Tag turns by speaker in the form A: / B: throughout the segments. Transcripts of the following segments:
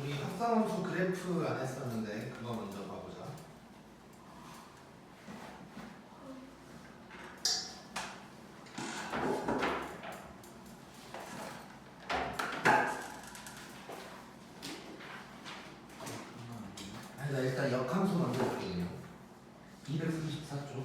A: 우리 합성함수 그래프 안 했었는데 그거 먼저 봐보자. 나 일단 역함수 먼저 볼게요. 234쪽.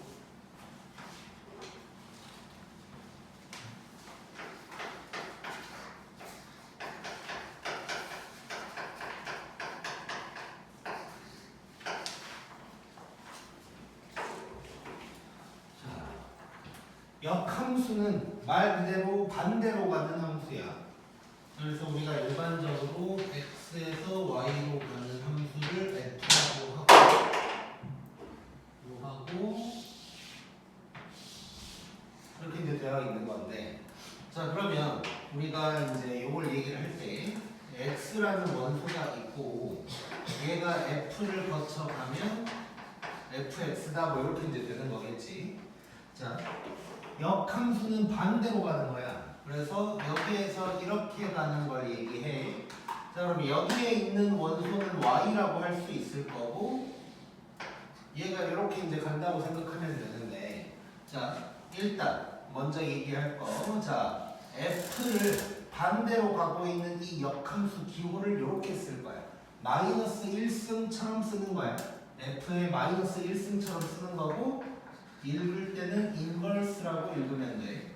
A: 역함수는 말 그대로 반대로 가는 함수야. 그래서 우리가 일반적으로 x에서 y로 가는 함수를 f라고 하고 이렇게 이제 되어 있는 건데, 자 그러면 우리가 이제 이걸 얘기를 할 때 x라는 원소가 있고 얘가 f를 거쳐가면 fx다 뭐 이렇게 이제 되는 거겠지. 자, 역함수는 반대로 가는 거야. 그래서 여기에서 이렇게 가는 걸 얘기해. 자, 그럼 여기에 있는 원소는 y라고 할 수 있을 거고, 얘가 이렇게 이제 간다고 생각하면 되는데, 자, 일단 먼저 얘기할 거. 자, f를 반대로 가고 있는 이 역함수 기호를 이렇게 쓸 거야. 마이너스 1승처럼 쓰는 거야. f의 마이너스 1승처럼 쓰는 거고, 읽을 때는 인버스라고 읽으면 돼.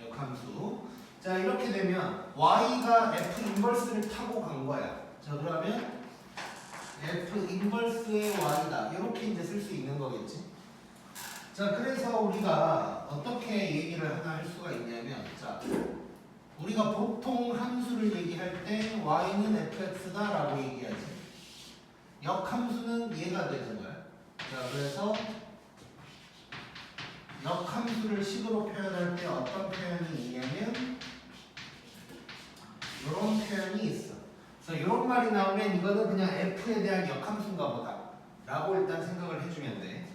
A: 역함수. 자, 이렇게 되면 y가 f 인버스를 타고 간 거야. 자, 그러면 f 인버스의 y다. 이렇게 이제 쓸 수 있는 거겠지. 자, 그래서 우리가 어떻게 얘기를 하나 할 수가 있냐면, 자, 우리가 보통 함수를 얘기할 때 y는 fx다 라고 얘기하지. 역함수는 얘가 되는 거야. 자, 그래서 역함수를 식으로 표현할 때 어떤 표현이 있냐면 이런 표현이 있어. 그래서 이런 말이 나오면 이거는 그냥 f에 대한 역함수인가 보다 라고 일단 생각을 해주면 돼.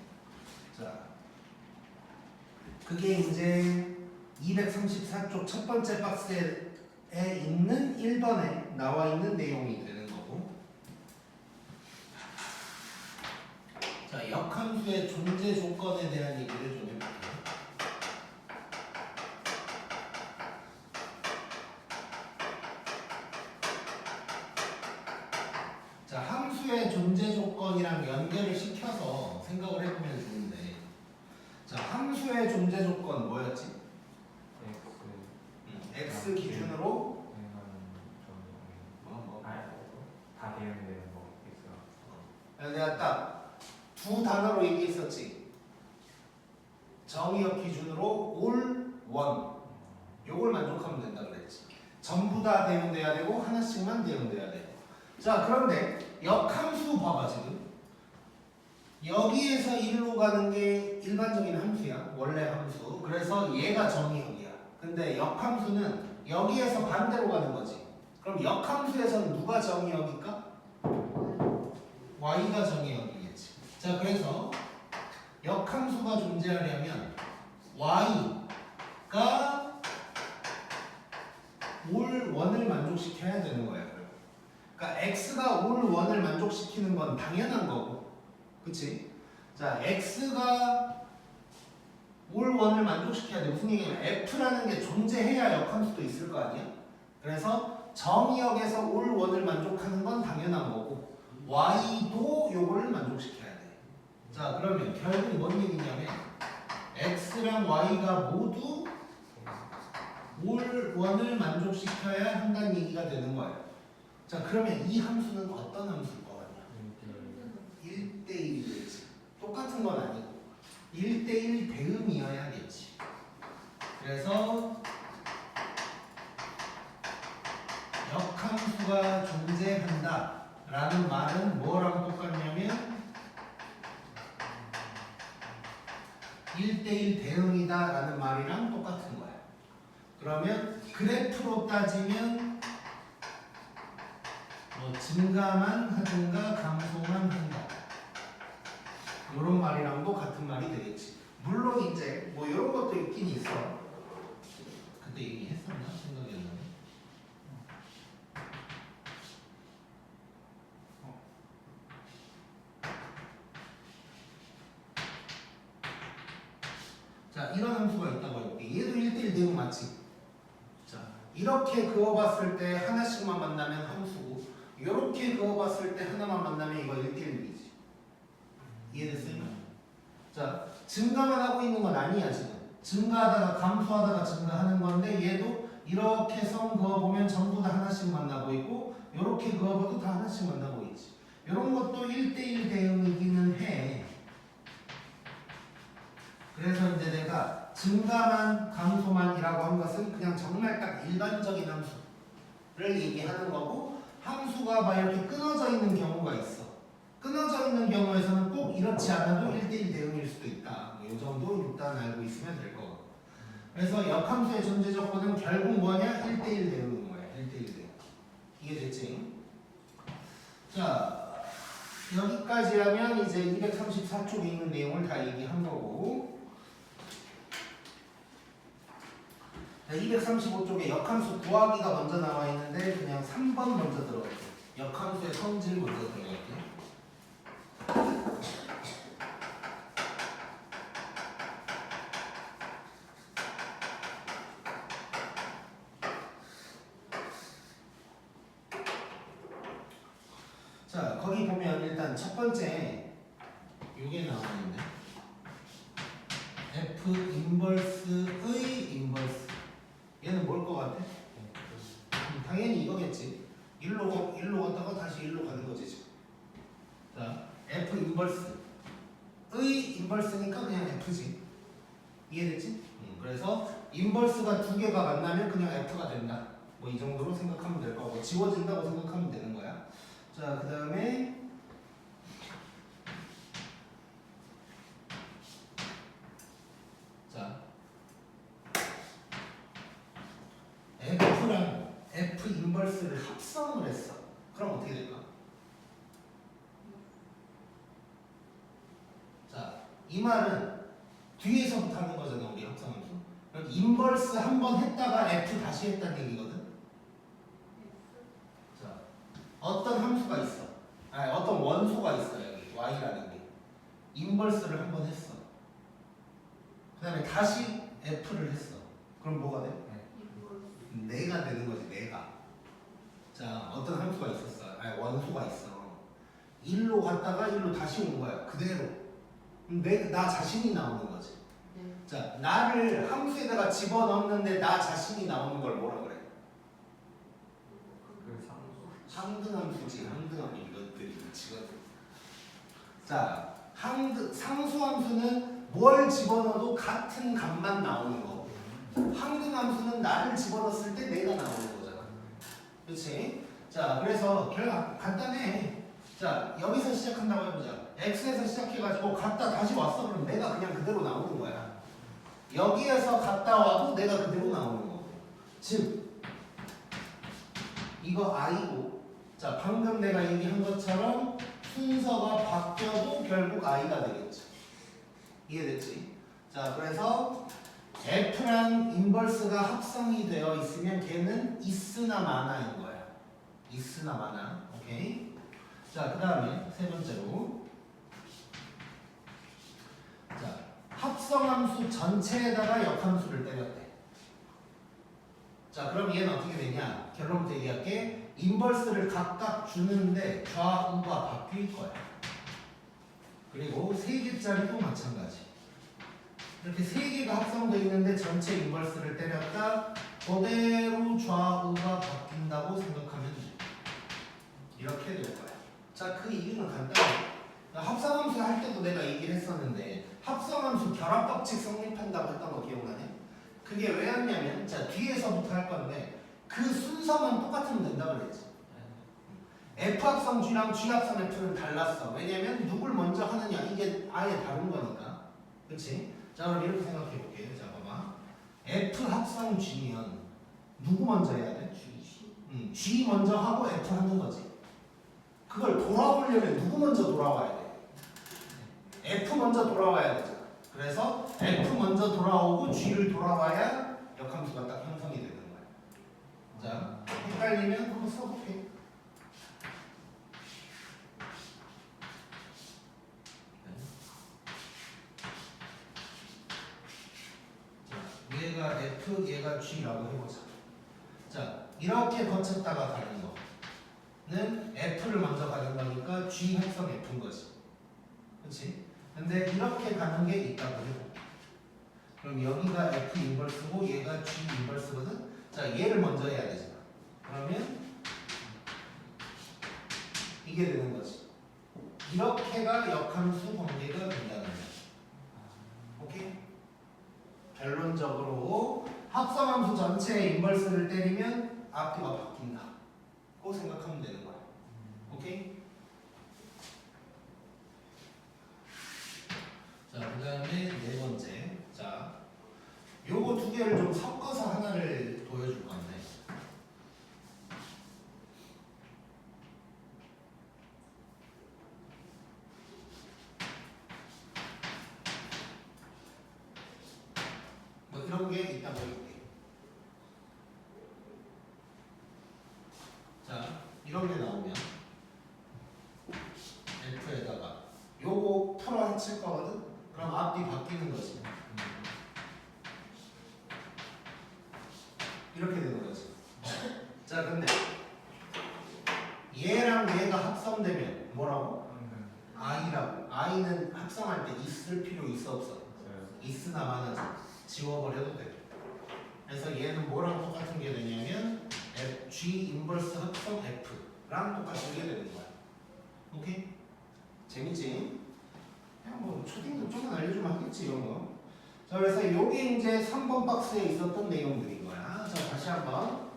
A: 자, 그게 이제 234쪽 첫 번째 박스에 있는 1번에 나와 있는 내용이 되는 거고, 자, 역함수의 존재 조건에 대한 얘기를 좀 해볼게요. 자, 함수의 존재 조건이랑 연결을 시켜서 생각을 해보면 좋은데, 자, 함수의 존재 조건 뭐였지? x 기준으로
B: 다 대응되는 거 있어.
A: 내가 딱 두 단어로 얘기했었지. 정의역 기준으로 올, 원. 요걸 만족하면 된다 그랬지. 전부 다 대응돼야 되고 하나씩만 대응돼야 돼. 자, 그런데 역함수 봐봐 지금. 여기에서 일로 가는 게 일반적인 함수야. 원래 함수. 그래서 얘가 정의역이야. 근데 역함수는 여기에서 반대로 가는 거지. 그럼 역함수에서는 누가 정의역일까? y가 정의역이겠지. 자, 그래서 역함수가 존재하려면 y가 올 원을 만족시켜야 되는 거야. 그러니까 x가 올 원을 만족시키는 건 당연한 거고, 그치? 자, x가 올 원을 만족시켜야 돼. 무슨 얘기냐면 f라는 게 존재해야 역함수도 있을 거 아니야? 그래서 정의역에서 올 원을 만족하는 건 당연한 거고, y도 요거를 만족시켜야 돼. 자, 그러면 결국 뭔 얘기냐면 x랑 y가 모두 올 원을 만족시켜야 한다는 얘기가 되는 거예요. 자, 그러면 이 함수는 어떤 함수일 것 같냐? 1대1이겠지. 똑같은 건 아니고 1대1 대응이어야겠지. 그래서 역함수가 존재한다 라는 말은 뭐랑 똑같냐면 1대1 대응이다 라는 말이랑 똑같은 거야. 그러면 그래프로 따지면 뭐 증가만 하든가 감소만 한다, 이런 말이랑도 같은 말이 되겠지. 물론 이제 뭐 이런 것도 있긴 있어. 그때 얘기했었나? 생각이 안 나네. 자, 이런 함수가 있다고 해볼게. 얘도 1대1 대응 맞지? 자, 이렇게 그어봤을 때 하나씩만 만나면 함수고, 이렇게 그어봤을 때 하나만 만나면 이거 1대1이지. 이해됐어요? 자, 증가만 하고 있는 건 아니야 지금. 증가하다가 감소하다가 증가하는 건데 얘도 이렇게 선 그어보면 전부 다 하나씩 만나고 있고 이렇게 그어봐도 다 하나씩 만나고 있지. 이런 것도 1대1 대응이기는 해. 그래서 이제 내가 증가만 감소만이라고 한 것은 그냥 정말 딱 일반적인 함수를 얘기하는 거고, 함수가 막 이렇게 끊어져 있는 경우가 있어. 끊어져 있는 경우에서는 꼭 이렇지 않아도 1대1 대응일 수도 있다. 이 정도 일단 알고 있으면 될 거고. 그래서 역함수의 존재 조건은 결국 뭐냐? 1대1 대응인 거야. 1대1 대응. 이해됐지? 자, 여기까지 하면 이제 234쪽에 있는 내용을 다 얘기한 거고, 235쪽에 역함수 구하기가 먼저 나와 있는데 그냥 3번 먼저 들어갈게요. 역함수의 성질 먼저 들어갈게요. 자, 거기 보면 일단 첫 번째 요게 나와 있는데 F 인버스의 인버스. 얘는 뭘 것 같아? 당연히 이거겠지. 일로 갔다가 다시 일로 가는 거지 지금. 자, F 인버스의 인버스니까 그냥 F지. 이해됐지? 그래서 인버스가 두 개가 만나면 그냥 F가 된다. 뭐 이 정도로 생각하면 될 거고, 지워진다고 생각하면 되는 거야. 자, 그 다음에 자, F랑 F 인버스를 합성을 했어. 그럼 어떻게 될까? 자, 이 말은 뒤에서부터 하는 거잖아, 우리 합성함수. 그럼 인버스 한 번 했다가 F 다시 했다는 얘기거든. 자, 어떤 함수가 있어. 아니, 어떤 원소가 있어 여기 y라는 게. 인버스를 한 번 했어. 그 다음에 다시 F를 했어. 그럼 뭐가 돼? 내가 되는 거지, 내가. 자, 어떤 함수가 있었어. 아니, 원소가 있어. 1로 갔다가 1로 다시 온 거야. 그대로. 나 자신이 나오는 거지. 자, 나를 함수에다가 집어넣는데 나 자신이 나오는 걸 뭐라 그래? 상등함수지. 상등함수 이것들이 미치거든. 자, 상수함수는 뭘 집어넣어도 같은 값만 나오는 거. 항등함수는 나를 집어넣었을 때 내가 나오는 거잖아. 그렇지? 자, 그래서 결과 간단해. 자, 여기서 시작한다고 해보자. x에서 시작해가지고 갔다 다시 왔어. 그럼 내가 그냥 그대로 나오는 거야. 여기에서 갔다 와도 내가 그대로 나오는 거고. 즉 이거 i고, 자, 방금 내가 얘기한 것처럼 순서가 바뀌어도 결국 i가 되겠죠. 이해됐지? 자, 그래서 F랑 인버스가 합성이 되어 있으면 걔는 있으나 마나인 거야. 있으나 마나. 오케이? 자, 그 다음에 세 번째로, 자, 합성함수 전체에다가 역함수를 때렸대. 자, 그럼 얘는 어떻게 되냐? 결론부터 얘기할게. 인버스를 각각 주는데 좌우가 바뀔 거야. 그리고 세 개짜리도 마찬가지. 이렇게 세 개가 합성되어 있는데 전체 인버스를 때렸다. 그대로 좌우가 바뀐다고 생각하면 돼. 이렇게 될 거야. 자, 그 이유는 간단해. 합성함수 할 때도 내가 얘기를 했었는데 합성함수 결합법칙 성립한다고 했던 거 기억나냐? 그게 왜 왔냐면, 자, 뒤에서부터 할 건데 그 순서만 똑같으면 된다고 그랬지. F 합성 G랑 G 합성 F는 달랐어. 왜냐면 누굴 먼저 하느냐, 이게 아예 다른 거니까. 그렇지? 자, 그럼 이렇게 생각해 볼게요. 자, 봐봐. F 합성 G면 누구 먼저 해야 돼? G 먼저 하고 F 하는 거지. 그걸 돌아오려면 누구 먼저 돌아와야 돼? F 먼저 돌아와야 되잖아. 그래서 F 먼저 돌아오고 G를 돌아와야 역함수가 딱 형성이 되는 거야. 자, 헷갈리면 한번 써볼게. 얘가 F, 얘가 G라고 해보자. 자, 이렇게 거쳤다가 가는 거는 F를 먼저 가는 거니까 G 합성 F인 거지. 그렇지? 근데 이렇게 가는 게 있다고 해볼게. 그럼 여기가 F 인버스고 얘가 G 인버스거든? 자, 얘를 먼저 해야 되잖아. 그러면 이게 되는 거지. 이렇게가 역함수 관계가 된다는 거야. 오케이? 결론적으로 합성함수 전체의 인버스를 때리면 앞뒤가 바뀐다. 고 생각하면 되는 거야. 오케이? 자, 그 다음에 네 번째. 자, 요거 두 개를 좀 섞어서 하나를 보여줄 건데. 뭐 이런 게 있다 보일게. 자, 이런 게 나오면 F에다가 요거 풀어 해칠 거거든? 그럼 앞뒤 바뀌는 거지. 이렇게 되는 거지. 자, 근데 얘랑 얘가 합성되면 뭐라고? I라고. I는 합성할 때 있을 필요 있어 없어? 있으나 마나서 지워버려도 돼. 그래서 얘는 뭐랑 똑같은 게 되냐면 G 인버스 합성 F랑 똑같은 게 되는 거야. 오케이? 재밌지? 그냥 뭐 초딩도 조금 알려주면 하겠지 이런 거. 자, 그래서 요게 이제 3번 박스에 있었던 내용들인 거야. 자, 다시 한번.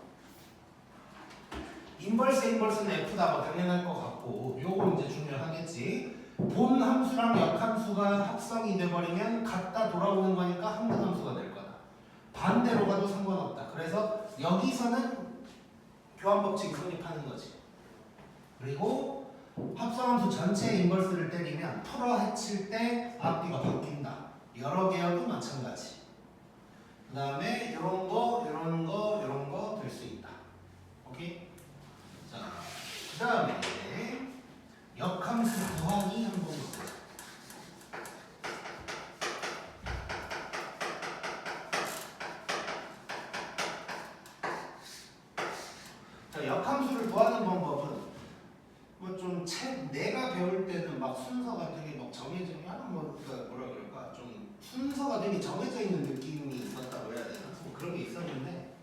A: 인버스는 F다 뭐 당연할 것 같고 요거 이제 중요하겠지. 본 함수랑 역함수가 합성이 돼버리면 갖다 돌아오는 거니까 항등함수가 될 거다. 반대로 가도 상관없다. 그래서 여기서는 교환법칙 성립하는 거지. 그리고 합성함수 전체의 인버스를 때리면 풀어 해칠 때 앞뒤가 바뀐다. 여러 개여도 마찬가지. 그 다음에 이런 거, 이런 거, 이런 거 될 수 있다. 오케이? 자, 그 다음에 역함수 구하기 한번 보자. 자, 역함수를 구하는 방법은 뭐 좀 책 내가 배울 때는 막 순서가 되게 막 정해져 약간 뭐 뭐라 그럴까 좀 순서가 되게 정해져 있는 느낌이 있었다고 해야 되나 뭐 그런 게 있었는데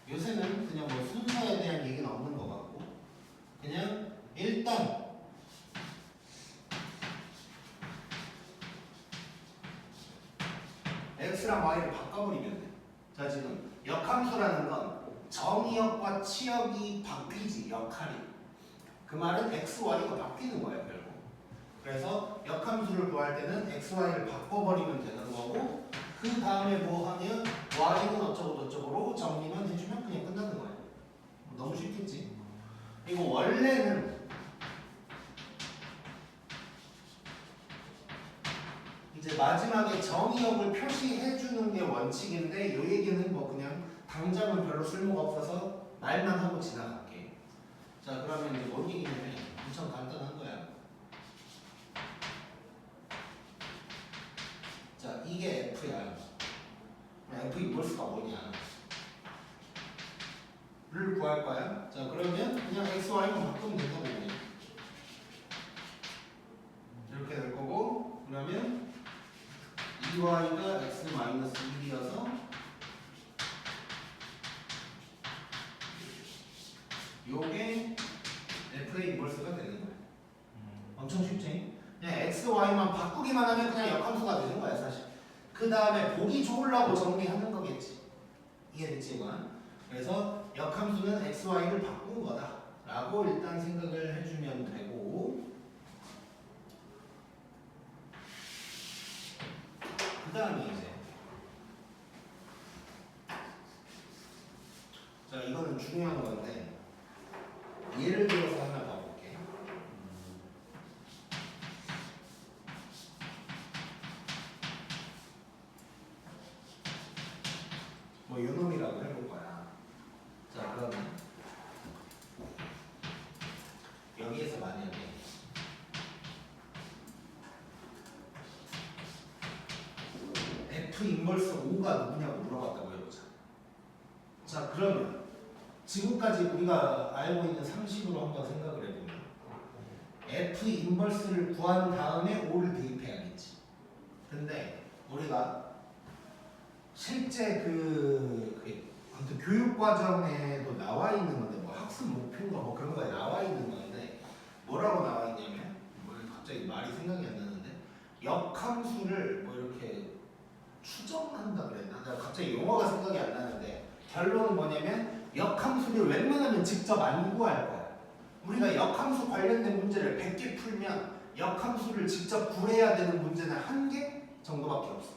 A: 요새는 그냥 뭐 순서에 대한 얘기는 없는 것 같고 그냥 일단 x랑 y를 바꿔버리면 돼. 자, 지금 역함수라는 건 정의역과 치역이 바뀌지 역할이. 그 말은 x, y가 바뀌는 거예요 결국. 그래서 역함수를 구할 때는 x, y를 바꿔버리면 되는 거고 그 다음에 뭐 하면 y는 어쩌고 저쩌고로 정리만 해주면 그냥 끝나는 거예요. 너무 쉽겠지? 이거 원래는 이제 마지막에 정의역을 표시해주는 게 원칙인데 이 얘기는 뭐 그냥 당장은 별로 쓸모가 없어서 말만 하고 지나갈게. 자, 그러면 이제 뭔 얘기냐면 엄청 간단한 거야. 자, 이게 F야. F 인버스가 뭐냐? 를 구할 거야. 자, 그러면 그냥 X, Y만 바꾸면 된다고 그냥. 이렇게 될 거고 그러면 2Y가 X 마이너스 1이어서 요게 F의 인버스가 되는 거야. 엄청 쉽지? 그냥 X, Y만 바꾸기만 하면 그냥 역함수가 되는 거야 사실. 그 다음에 보기 좋으려고 정리하는 거겠지. 이해됐지 이건? 그래서 역함수는 X, Y를 바꾼 거다 라고 일단 생각을 해주면 되고 그 다음에 이제 자, 이거는 중요한 건데 예를 들어서 하나 봐볼게. 뭐 요놈이라고 해볼 거야. 자, 그러면 여기에서 만약에 F 인버스 5가 누구냐고 물어봤다고 해보자. 자 그러면 지금까지 우리가 알고 있는 상식으로 한번 생각을 해보면 F 인버스를 구한 다음에 O를 대입해야겠지. 근데 우리가 실제 아무튼 교육 과정에도 나와 있는 건데 뭐 학습 목표인가 뭐 그런 거에 나와 있는 건데 뭐라고 나와 있냐면 뭐 갑자기 말이 생각이 안 나는데 역함수를 뭐 이렇게 추정한다 그랬나? 내가 갑자기 용어가 생각이 안 나는데 결론은 뭐냐면 역함수를 웬만하면 직접 안 구할 거야. 우리가 역함수 관련된 문제를 100개 풀면 역함수를 직접 구해야 되는 문제는 1개 정도밖에 없어.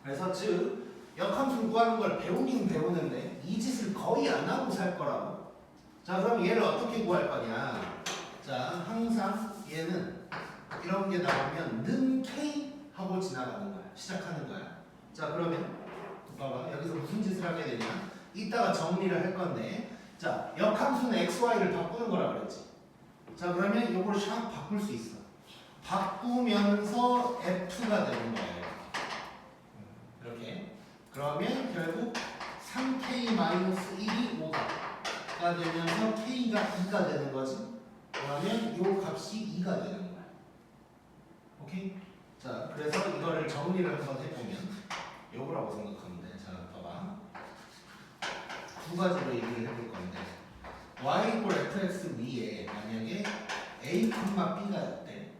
A: 그래서 즉 역함수 구하는 걸 배우긴 배우는데 이 짓을 거의 안 하고 살 거라고. 자 그럼 얘를 어떻게 구할 거냐. 자 항상 얘는 이런 게 나오면 는 K 하고 지나가는 거야. 시작하는 거야. 자 그러면 봐봐 여기서 무슨 짓을 하게 되냐. 이따가 정리를 할 건데 자 역함수는 XY를 바꾸는 거라 그랬지. 자 그러면 이걸 샥 바꿀 수 있어. 바꾸면서 F가 되는 거예요. 이렇게. 그러면 결국 3K-1이 5가 되면서 K가 2가 되는 거지. 그러면 이 값이 2가 되는 거야. 오케이? 자, 그래서 이거를 정리를 한번 해보면 요거라고 생각하면 돼. 자, 봐봐. 두 가지로 얘기를 해볼 건데 y = fx 위에 만약에 a, b가 있대.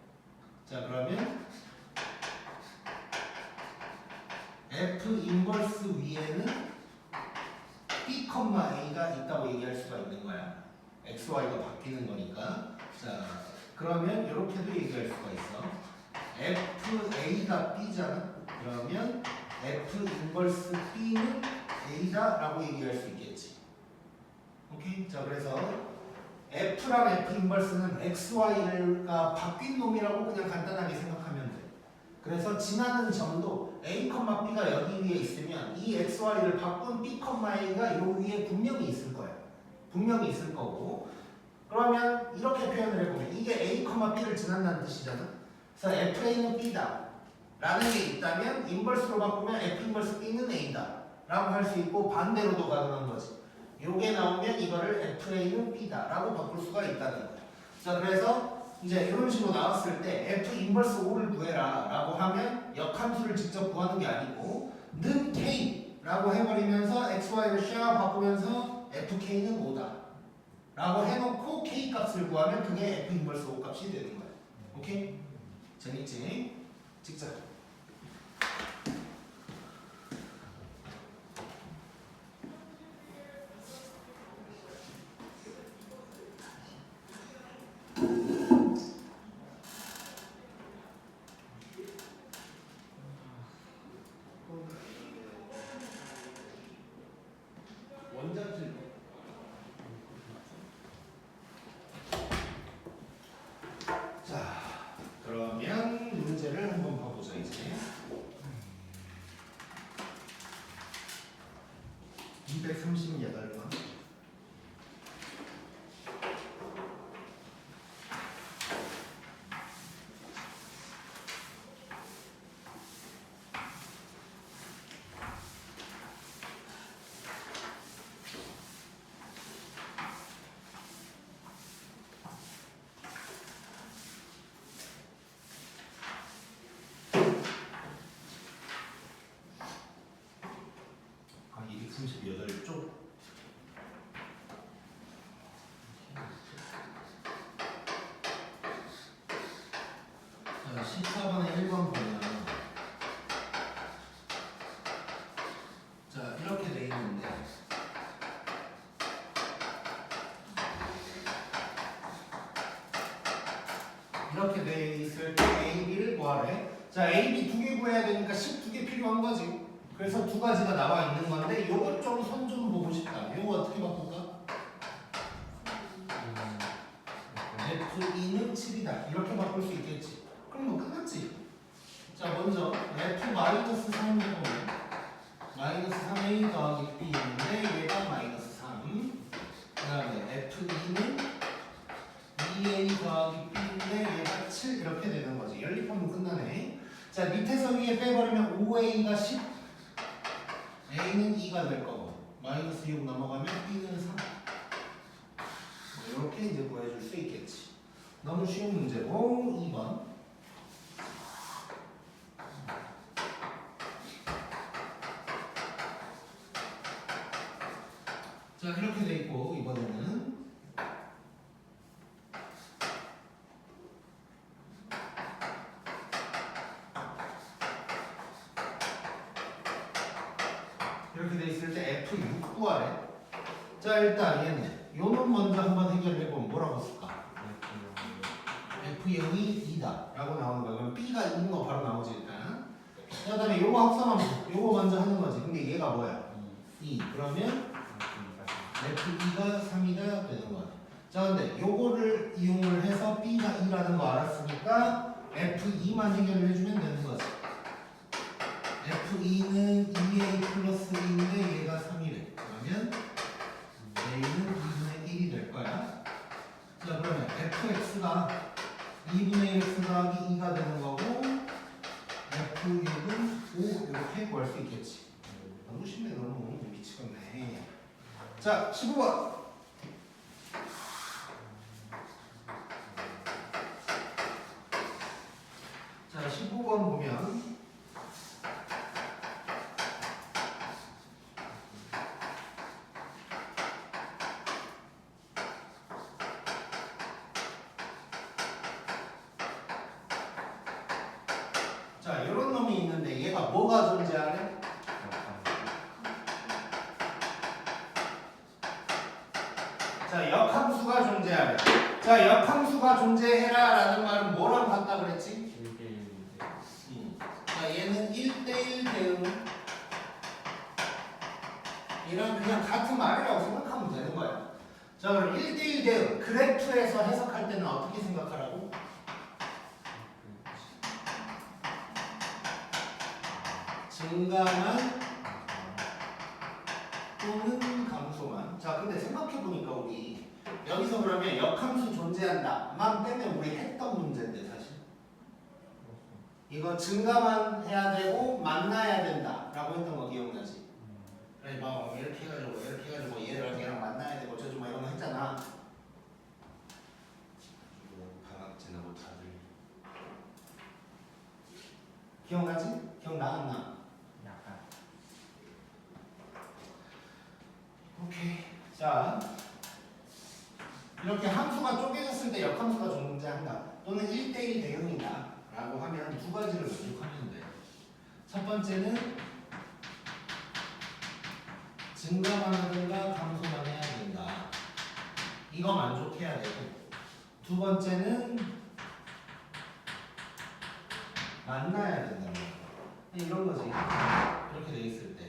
A: 자, 그러면 f 인버스 위에는 b, a가 있다고 얘기할 수가 있는 거야. x, y가 바뀌는 거니까. 자, 그러면 이렇게도 얘기할 수가 있어. FA가 B잖아. 그러면 F 인버스 B는 A다 라고 얘기할 수 있겠지. 오케이? 자 그래서 F랑 F 인버스는 XY가 바뀐 놈이라고 그냥 간단하게 생각하면 돼. 그래서 지나는 점도 A, B가 여기 위에 있으면 이 XY를 바꾼 B, A가 요 위에 분명히 있을 거야. 분명히 있을 거고. 그러면 이렇게 표현을 해보면 이게 A, B를 지난다는 뜻이잖아. 그래서 FA는 B다 라는 게 있다면 인버스로 바꾸면 F 인버스 B는 A다 라고 할 수 있고 반대로도 가능한 거지. 요게 나오면 이거를 FA는 B다 라고 바꿀 수가 있다는 거야. 자 그래서 이제 이런 식으로 나왔을 때 F 인버스 O를 구해라 라고 하면 역함수를 직접 구하는 게 아니고 는 K 라고 해버리면서 XY를 샤 바꾸면서 FK는 5다 라고 해놓고 K 값을 구하면 그게 F 인버스 O 값이 되는 거야. 오케이? 재밌지? 찍자. 원장실. 자, 그러면 문제를 한번 봐보자 이제. 238번. 아, 238쪽. 자, 14번에 1번 보면 자, 이렇게 돼 있는데 이렇게 돼 있을 때 A, B를 구하래. 자, A, B 두 개 구해야 되니까 12개 필요한 거지. 그래서 두 가지가 나와 있는 건데 요거 좀 손 좀 보고 싶다. 요거 어떻게 바꿀까? F2는 7이다. 이렇게 바꿀 수 있겠지. 그럼 뭐 끝났지. 자, 먼저 F-3을 보면 -3A 더하기 B인데 얘가 -3. 그 다음에 F2는 2A 더하기 B인데 얘가 7 이렇게 되는 거지. 연립하면 끝나네. 자, 밑에서 위에 빼버리면 5A가 10, A는 2가 될 거고 마이너스 6 넘어가면 b는 3. 이렇게 이제 구해줄 수 있겠지. 너무 쉬운 문제고 2번. 자 이렇게 돼 있고 이번에는 이렇게 돼 있을 때 F6 구하래. 자 일단 얘는 요놈 먼저 한번 해결해보면 뭐라고 쓸까? F0이 2다 라고 나오는 거야. 그럼 B가 2인 거 바로 나오지 일단. 그 다음에 요거 합성하면 요거 먼저 하는 거지. 근데 얘가 뭐야? 2. 그러면 F2가 3이다 되는 거야. 자 근데 요거를 이용을 해서 B가 2라는 거 알았으니까 F2만 해결을 해주면 되는 거지. F2는 2A 플러스 2인데 얘가 3이래. 그러면 A는 2분의 1이 될 거야. 자 그러면 fx가 2분의 1x 더하기 2가 되는 거고 f6은 5 이렇게 구할 수 있겠지. 너무 쉽네. 너무 미치겠네. 자 15번. 자 15번 보면 자, 이런 놈이 있는데 얘가 뭐가 존재하래? 자, 역함수가 존재하래. 자, 역함수가 존재해라 라는 말은 뭐랑 같다 그랬지?
B: 1대1인데
A: 자, 얘는 1대1 대응. 이런 그냥 같은 말이라고 생각하면 되는 거야. 자, 그럼 1대1 대응. 그래프에서 해석할 때는 어떻게 생각하라고? 증가만 또는 감소만. 자 근데 생각해보니까 우리 여기서 그러면 역함수 존재한다만 빼면 우리 했던 문제인데 사실 이거 증가만 해야 되고 만나야 된다 라고 했던 거 기억나지? 그래 막 이렇게 해가지고 얘랑 얘랑 만나야 되고 어쩌고 막 이런 거 했잖아. 방학 지나고 다들 기억나지? 기억나 안 나?
B: 약간
A: 오케이. 자, 이렇게 함수가 쪼개졌을 때 역함수가 존재한다. 또는 1대1 대응이다. 라고 하면 두 가지를 만족하면 돼. 첫 번째는 증가만 하든가 감소만 해야 된다. 이거 만족해야 되고. 두 번째는 만나야 된다는 거야. 이런 거지. 이렇게 돼 있을 때.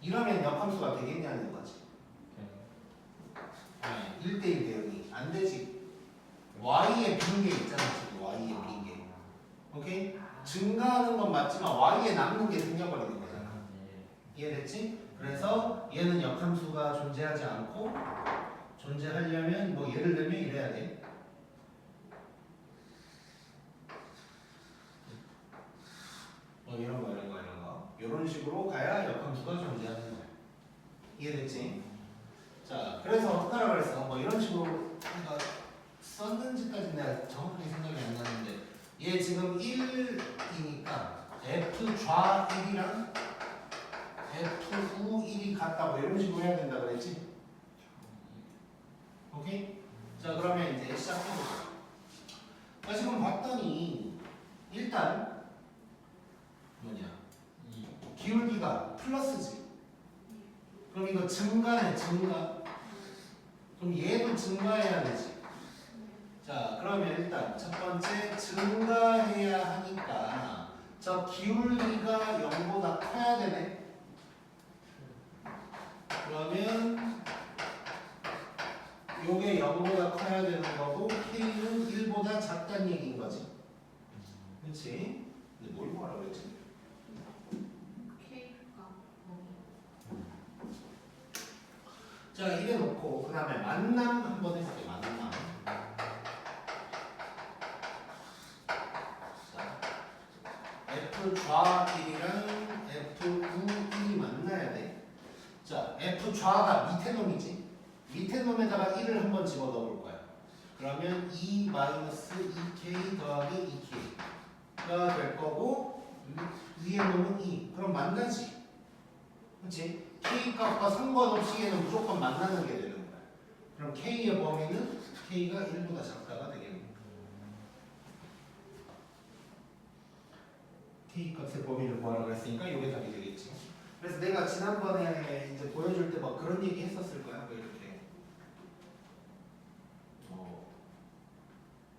A: 이러면 역함수가 되겠냐는 거지. 1대1 대응이 안 되지. y에 빈게 있잖아. 지금 y에 빈게. 오케이? 증가하는 건 맞지만 y에 남는 게 생겨버리는 거잖아. 이해됐지? 그래서 얘는 역함수가 존재하지 않고 존재하려면 뭐 예를 들면 이래야 돼. 뭐 이런 거 이런 식으로 가야 역함수가 존재하는 거야. 이해됐지? 자, 그래서 어떻게 하라 그랬어? 뭐 이런 식으로 내가 썼는지까지 내가 정확하게 생각이 안 나는데 얘 지금 1이니까 F 좌 1이랑 F 우 1이 같다고 이런 식으로 해야 된다 그랬지? 오케이? 자, 그러면 이제 시작해보자. 나 지금 봤더니 일단 뭐냐? 기울기가 플러스지. 그럼 이거 증가네, 증가. 그럼 얘도 증가해야 되지. 자, 그러면 일단 첫 번째 증가해야 하니까 저 기울기가 0보다 커야 되네. 그러면 요게 0보다 커야 되는 거고 K는 1보다 작다는 얘기인 거지. 그렇지? 근데 뭘 뭐라고 그랬지? 자, 이래 놓고 그 다음에 만남 한번 해볼게. 만남. 자, F 좌 1이랑 F 우 1이 만나야 돼. 자, F 좌가 밑에 놈이지. 밑에 놈에다가 1을 한번 집어넣어 볼 거야. 그러면 2 마이너스 2k 더하기 2k가 될 거고 위에 놈은 2. 그럼 만나지. 그렇지? k 값과 상관없이 얘는 무조건 만나는 게 되는 거야. 그럼 k의 범위는 k가 1보다 작다가 되겠네. k 값의 범위를 구하라고 했으니까 이게 답이 되겠지. 그래서 내가 지난번에 이제 보여줄 때 막 그런 얘기 했었을 거야. 뭐 이렇게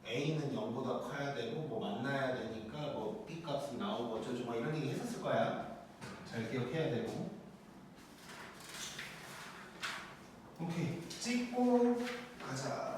A: A는 0보다 커야 되고 뭐 만나야 되니까 뭐 B 값은 나오고 어쩌고 막 이런 얘기 했었을 거야. 잘 기억해야 되고. 오케이, 찍고 가자.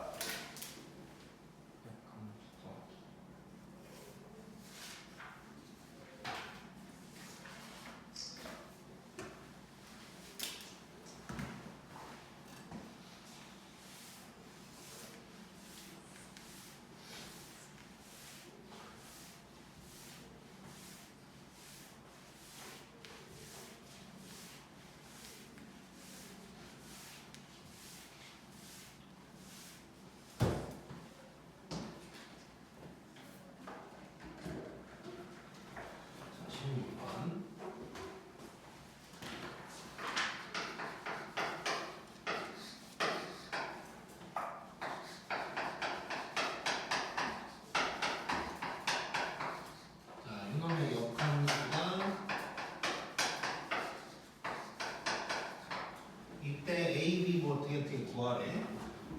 A: 어떻게 구하래?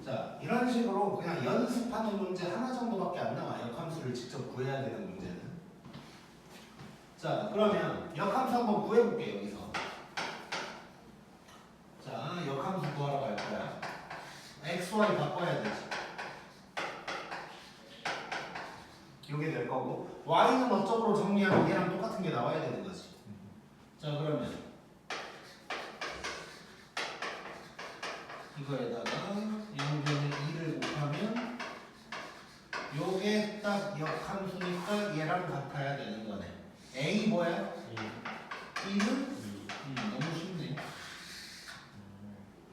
A: 자, 이런 식으로 그냥 연습하는 문제 하나 정도밖에 안 나와. 역함수를 직접 구해야 되는 문제는. 자, 그러면 역함수 한번 구해볼게요. 여기서. 자, 역함수 구하러 갈 거야. x, y 바꿔야 되지. 이게 될 거고 y는 어쩌고로 정리하면 얘랑 똑같은 게 나와야 되는 거지. 자, 그러면 이거에다가 0분의 2를 곱하면 요게 딱 역함수니까 얘랑 같아야 되는 거네. A 뭐야? 2는? 너무 쉽네.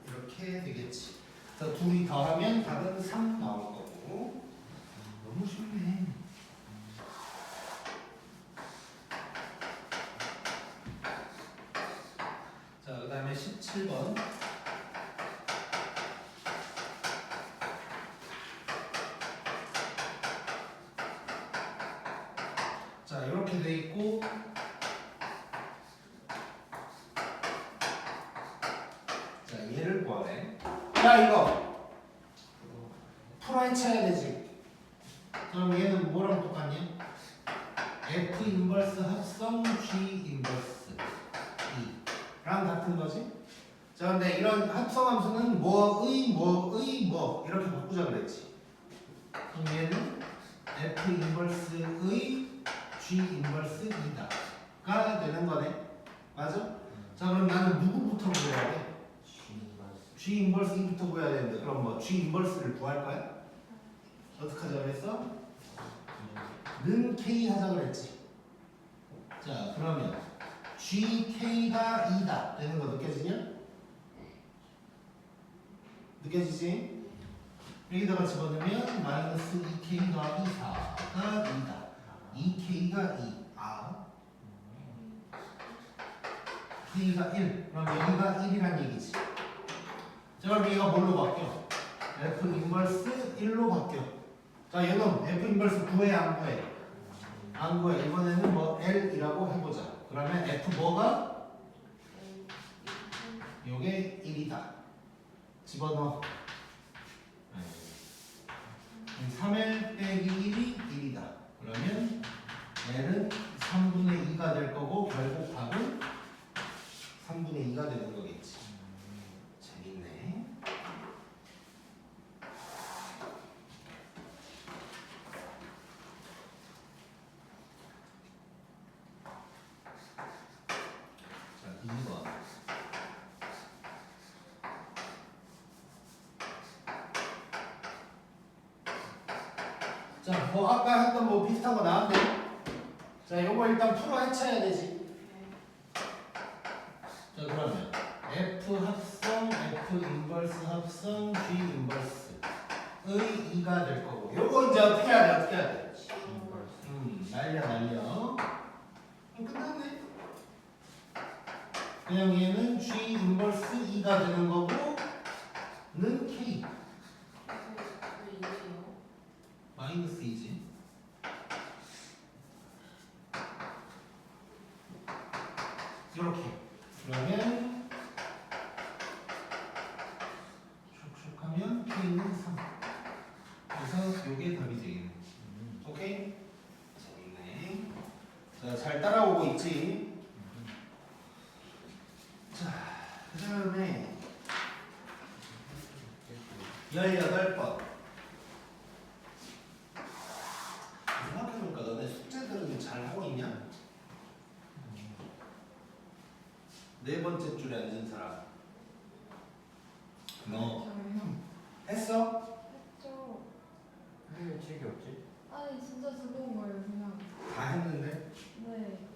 A: 이렇게 되겠지. 자, 둘이 더하면 답은 3 나올 거고. 너무 쉽네. 자, 그 다음에 17번. 자, 이렇게 돼 있고 자, 얘를 구하래. 자, 이거 풀어야 쳐야 되지. 그럼 얘는 뭐랑 똑같냐? F 인버스 합성 G 인버스 E랑 같은 거지. 자, 근데 이런 합성함수는 뭐의 뭐 이렇게 바꾸자 그랬지. 그럼 얘는 F 인버스의 G 인버스 E다가 되는 거네. 맞아? 자, 그럼 나는 누구부터 구해야 돼? G 인버스 E부터 구해야 되는데 그럼 뭐 G 인버스를 구할 거야? 어떻게 하자 그랬어? 는 K 하자 그랬지. 자, 그러면 GK가 2다 되는 거 느껴지냐? 느껴지지? 여기다가 집어넣으면 마이너스 2K 더하기 4가 2다. 2K가 2. K가 1. 그럼 여기가 1이란 얘기지. 자, 그럼 얘가 뭘로 바뀌어? F 인버스 1로 바뀌어. 자, 얘는 F 인버스 구해 안 구해? 안 구해. 이번에는 뭐 L이라고 해보자. 그러면 F 뭐가? 요게 1이다. 집어넣어. 3L 빼기 1이 1이다. 그러면 L은 3분의 2가 될 거고 결국 답은 3분의 2가 되는 거겠지. 재밌네. 자, 2번. 자, 뭐 아까 했던 뭐 비슷한 거 나왔네. 자, 요거 일단 풀어 헤쳐야 되지. 자 그러면 F 합성, F 인버스 합성, G 인버스의 2가 될 거고 요거 이제 어떻게 해야 돼? 어떻게 해야 돼? 날려 끝났네. 그냥 얘는 G 인버스 2가 되는 거고 는 K 마이너스 2지. 이렇게 그러면 슉슉 하면 K는 3. 그래서 요게 답이 되겠네. 오케이? 재밌네. 자, 잘 따라오고 있지? 자, 그 다음에 18번. 생각해보니까 너네 숙제들은 잘 하고 있냐? 네 번째 줄에 앉은 사람. 너 했어?
C: 했죠.
B: 왜 책이 없지?
C: 아니 진짜 즐거운 거예요 그냥.
A: 다 했는데?
C: 네.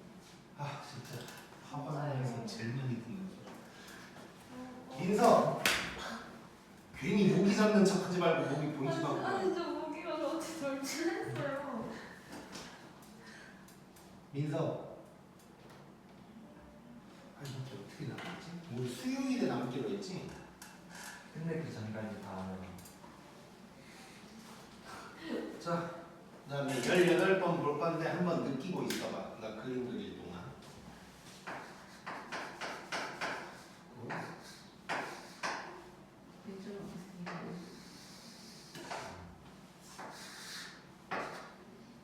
A: 아 진짜 학원에서 제일 많이 듣는 소리. 인서 괜히 모기 잡는 척하지 말고 모기 보이지 말고.
C: 아니 저 모기가 저한테 절친했어요.
A: 민서. 아니 이게 어떻게 나왔지? 뭐 수요일에 남기로 했지?
B: 끝내기 전까지 다 하면
A: 자, 그다음에 18번 볼 건데 한번 느끼고 있어봐. 나 그림 그릴 동안.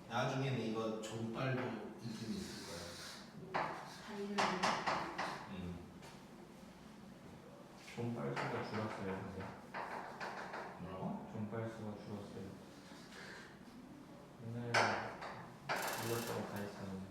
A: 나중에는 이거 종빨도 있긴 있을 거야.
B: 종빨수가 줄었어요. 근데
A: 뭐라고?
B: 종빨수가 줄었어요. 옛날에 이것저것 다 했었는데.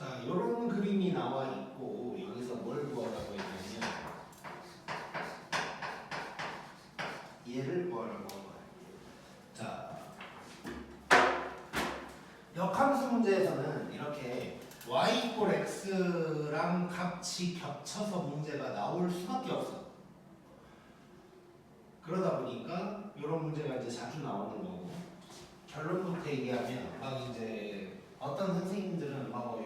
A: 자, 이런 그림이 나와 있고 여기서 뭘 구하라고 했냐면 얘를 구하라고 한 거야. 자, 역함수 문제에서는 이렇게 y = x랑 값이 겹쳐서 문제가 나올 수밖에 없어. 그러다 보니까 이런 문제가 이제 자주 나오는 거고 결론부터 얘기하면 막 이제 어떤 선생님들은 막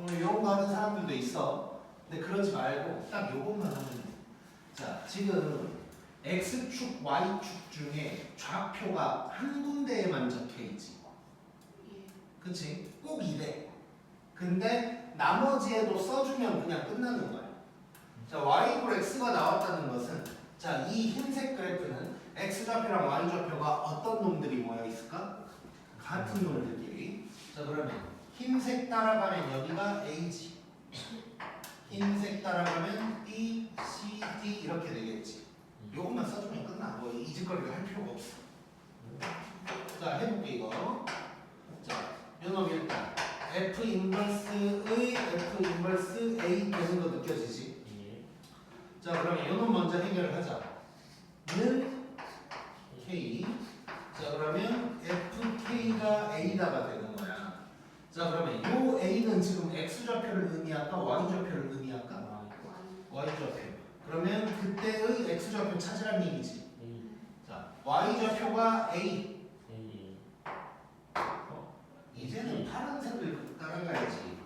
A: 이런 거 하는 사람들도 있어. 근데 그러지 말고 딱 요것만 하면 돼. 자, 지금 x축, y축 중에 좌표가 한 군데에만 적혀 있지. 그치? 꼭 이래. 근데 나머지에도 써주면 그냥 끝나는 거야. 자, y = x가 나왔다는 것은 자, 이 흰색 그래프는 x좌표랑 y좌표가 어떤 놈들이 모여 있을까? 같은 놈들끼리. 자, 그러면 흰색 따라가면 여기가 A지. 흰색 따라가면 B, C, D 이렇게 되겠지. 요것만 써주면 끝나. 뭐 이짓거리를 할 필요가 없어. 자, 해볼게 이거. 자, 요놈 일단 F 인버스의 F 인버스 A 되는 거 느껴지지? 자, 그러면 요놈 먼저 해결하자. 는 K. 자, 그러면 FK가 A다가 되는 거야. 자, 그러면 요 A는 지금 X좌표를 의미할까? Y좌표를 의미할까? Y좌표. 그러면 그때의 X좌표 찾으란 얘기지. 자, Y좌표가 A. 이제는 파란색을 따라가야지.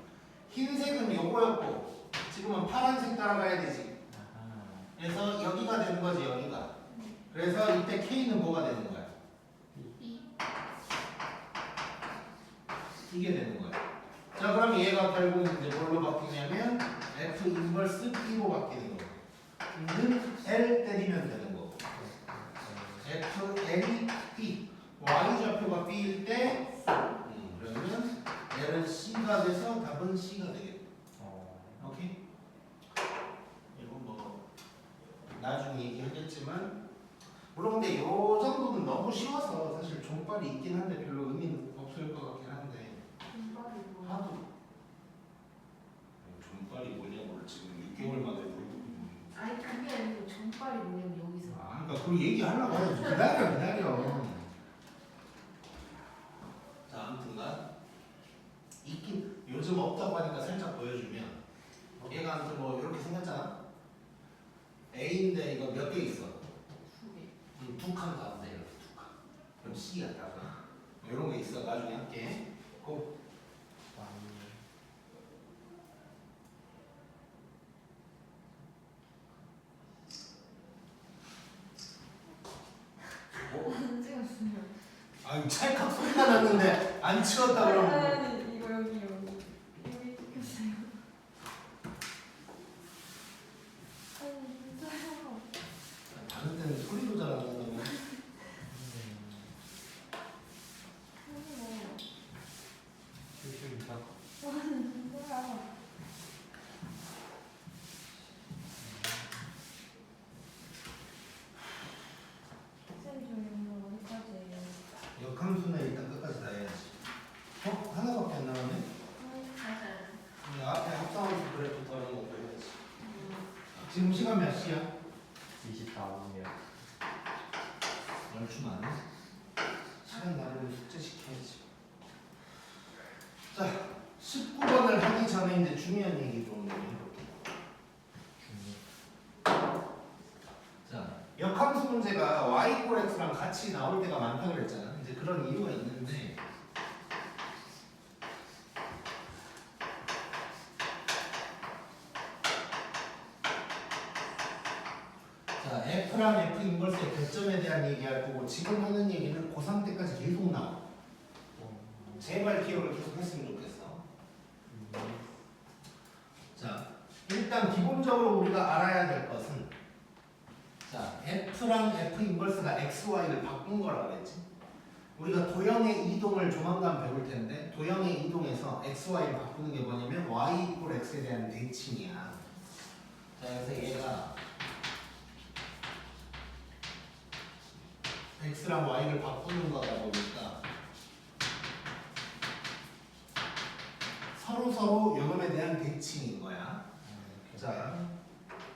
A: 흰색은 요거였고 지금은 파란색 따라가야 되지. 그래서 여기가 되는 거지, 여기가. 그래서 이때 K는 뭐가 되는 거야? 이게 되는 거야. 자, 그럼 얘가 결국 이제 뭘로 바뀌냐면 F 인버스 B로 바뀌는 거고 는 L 때리면 되는 거고 L이 B, Y좌표가 B일 때 그러면 L은 C가 돼서 답은 C가 되겠다. 오케이? 이건 뭐 나중에 얘기하겠지만 물론 근데 요 정도는 너무 쉬워서 사실 종빨이 있긴 한데 별로 의미는 없을 것 같긴 한데
C: 금발이 뭐야?
A: 하도 종빨이 뭐냐고 지금 6개월 만에 물어보고
C: 아니 그게 아니고 정발이 뭐냐면 여기서.
A: 그러니까 그 얘기하려고 하지 기다려 자 아무튼간 있긴 요즘 없다고 하니까 살짝 보여주면 얘가 아무튼 뭐 이렇게 생겼잖아 A인데 이거 몇 개 있어?
C: 두 개.
A: 두 칸 가운데 이렇게 두 칸. 그럼 C가 답은 이런 게 있어 나중에 할게 고
C: 안 찍었어요.
A: 아유 찰칵 소리가 났는데 안 치웠다 그러면
C: 아니 이거 여기 찍혔어요. 아니 진짜요.
A: 다른 데는 소리도 잘 안 난다고
C: 아니
B: 실실이다.
C: 진짜야. 쌤 저희 어디까지예요?
A: 역함수는 일단 끝까지 다 해야지 하나밖에 안 남았네?
C: 맞아요.
A: 근데 앞에 합성함수 그래프부터 하는 것도 해야지 지금 시간 몇 시야?
B: 24분이요.
A: 얼추 많네 시간 나면 숙제 시켜야지 자 19번을 하기 전에 이제 중요한 얘기 좀 해볼게요 자 역함수 문제가 y 꼴 x랑 같이 나올 때가 많다고 그랬잖아 이제 그런 이유가 있는데 자 F랑 F 인버스의 배점에 대한 얘기할 거고 지금 하는 얘기는 고3 때까지 계속 나와 제발 기억을 계속 했으면 좋겠어 자 일단 기본적으로 우리가 알아야 될 것은 자 F랑 F 인버스가 XY를 바꾼 거라 그랬지 우리가 도형의 이동을 조만간 배울 텐데 도형의 이동에서 XY를 바꾸는 게 뭐냐면 Y 이퀄 X에 대한 대칭이야 자 그래서 얘가 X랑 Y를 바꾸는 거다 보니까 서로 요놈에 대한 대칭인 거야 자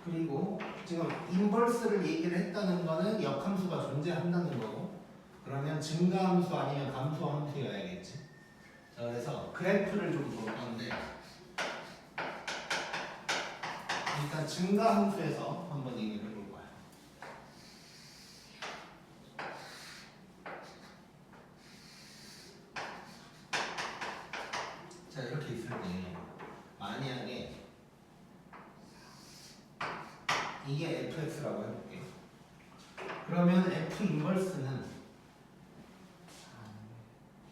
A: 그리고 지금 인버스를 얘기를 했다는 거는 역함수가 존재한다는 거고 그러면 증가함수 아니면 감소함수여야겠지 자 그래서 그래프를 좀 볼 건데 일단 증가함수에서 한번 얘기를 해볼 거야 자 이렇게 있을 때 만약에 이게 fx라고 해볼게요 그러면 f 인버스는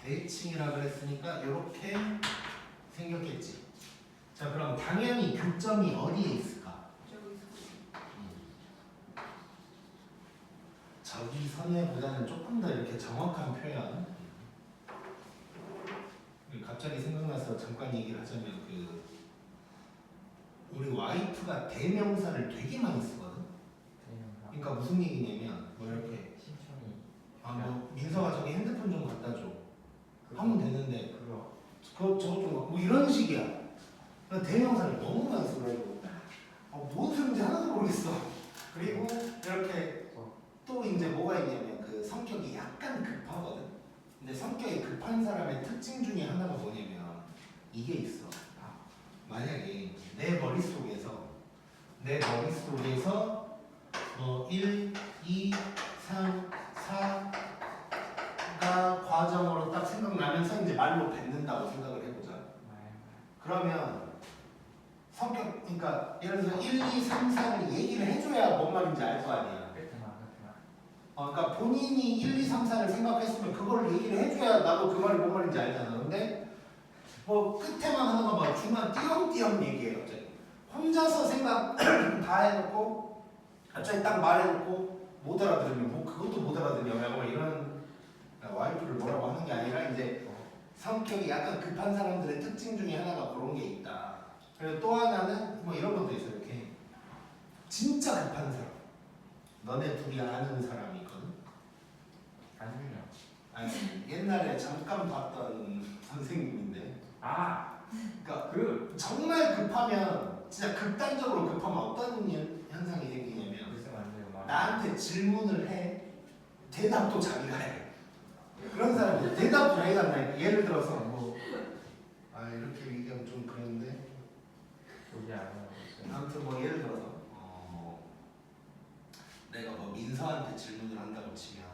A: 대칭이라 그랬으니까 이렇게 생겼겠지 자 그럼 당연히 교점이 어디에 있을까? 저기 선에보다는 조금 더 이렇게 정확한 표현 갑자기 생각나서 잠깐 얘기를 하자면 그 우리 와이프가 대명사를 되게 많이 쓰거든 그러니까 무슨 얘기냐면 뭐 이렇게
B: 신청이
A: 뭐 민서가 저기 핸드폰 좀 갖다 줘 하면 되는데
B: 그거
A: 저거 좀 뭐 이런 식이야 그러니까 대명사를 너무 많이 써가지고 뭔 소리인지 하나도 모르겠어 그리고 이렇게 또 이제 뭐가 있냐면 그 성격이 약간 급하거든 근데 성격이 급한 사람의 특징 중에 하나가 뭐냐면 이게 있어 만약에 내 머릿속에서 뭐 1, 2, 3, 4가 과정으로 딱 생각나면서 이제 말로 뱉는다고 생각을 해보자 그러면 성격 그러니까 예를 들어서 1, 2, 3, 4를 얘기를 해줘야 뭔 말인지 알 거 아니야 그러니까 본인이 1, 2, 3, 4를 생각했으면 그거를 얘기를 해줘야 나도 그 말이 뭔 말인지 알잖아 근데 뭐 끝에만 하다가 막 중간 띄엄띄엄 얘기해 갑자기 혼자서 생각 다 해놓고 갑자기 딱 말해놓고 못 알아들으면 뭐 그것도 못 알아듣냐 뭐 이런 와이프를 뭐라고 하는 게 아니라 이제 성격이 약간 급한 사람들의 특징 중에 하나가 그런 게 있다. 그리고 또 하나는 뭐 이런 것도 있어요. 이렇게 진짜 급한 사람. 너네 둘이 아는 사람이 있거든.
B: 아니요.
A: 아니 옛날에 잠깐 봤던 선생님인데. 그러니까 정말 급하면 진짜 극단적으로 급하면 어떤 현상이 생기냐면
B: 글쎄 맞네요.
A: 나한테 질문을 해. 대답도 자기가 해. 그런 사람이 대답도 자기가 한다. 예를 들어서 뭐 이렇게 얘기하면 좀 그런데
B: 보지 않아요.
A: 아무튼 뭐 예를 들어서 내가 뭐 민서한테 질문을 한다고 치면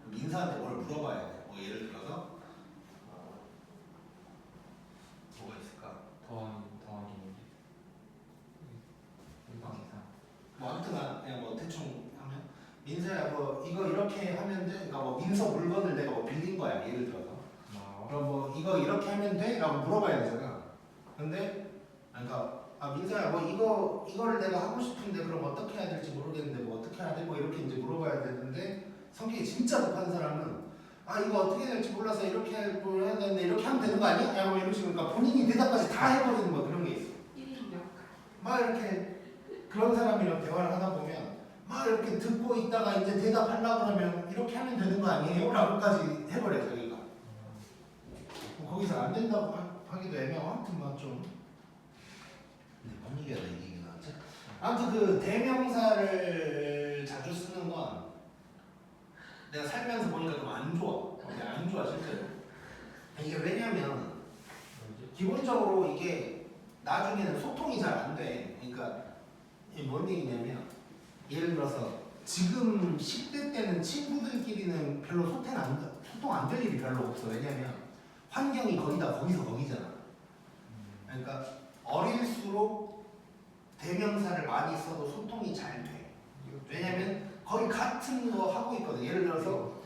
A: 민서한테 뭘 물어봐야 돼. 뭐 예를 들어서 뭐가 있을까?
B: 더하기
A: 뭐 아무튼 그냥 뭐 대충 하면 민서야 뭐 이거 이렇게 하면 돼. 그러니까 뭐 민서 물건을 내가 뭐 빌린 거야. 예를 들어서. 그럼 뭐 이거 이렇게 하면 돼? 라고 물어봐야 되잖아. 근데 그러니까 민서야 뭐 이거를 내가 하고 싶은데 그럼 어떻게 해야 될지 모르겠는데 뭐 어떻게 해야 돼? 뭐 이렇게 이제 물어봐야 되는데 성격이 진짜 급한 사람은 이거 어떻게 해야 될지 몰라서 이렇게 해야 되는데 이렇게 하면 되는 거 아니야? 야, 뭐 이런 식으로 그러니까 본인이 대답까지 다 해버리는 뭐 그런 게 있어. 막 이렇게 그런 사람이랑 대화를 하다 보면 막 이렇게 듣고 있다가 이제 대답하려고 그러면 이렇게 하면 되는 거 아니에요? 라고까지 해버려 자기가. 거기서 안 된다고 하기도 애매하고 아무튼 막좀 뭔 얘기야 이 얘기가 나왔지? 아무튼 그 대명사를 자주 쓰는 건 내가 살면서 보니까 좀 안 좋아. 안 좋아 실제로. 이게 왜냐면 기본적으로 이게 나중에는 소통이 잘 안 돼. 그러니까 이게 뭔 얘기냐면 예를 들어서 지금 10대 때는 친구들끼리는 별로 소통 안 될 일이 별로 없어. 왜냐면 환경이 거의 다 거기서 거기잖아. 그러니까 어릴수록 대명사를 많이 써도 소통이 잘 돼. 왜냐면 거의 같은 거 하고 있거든. 예를 들어서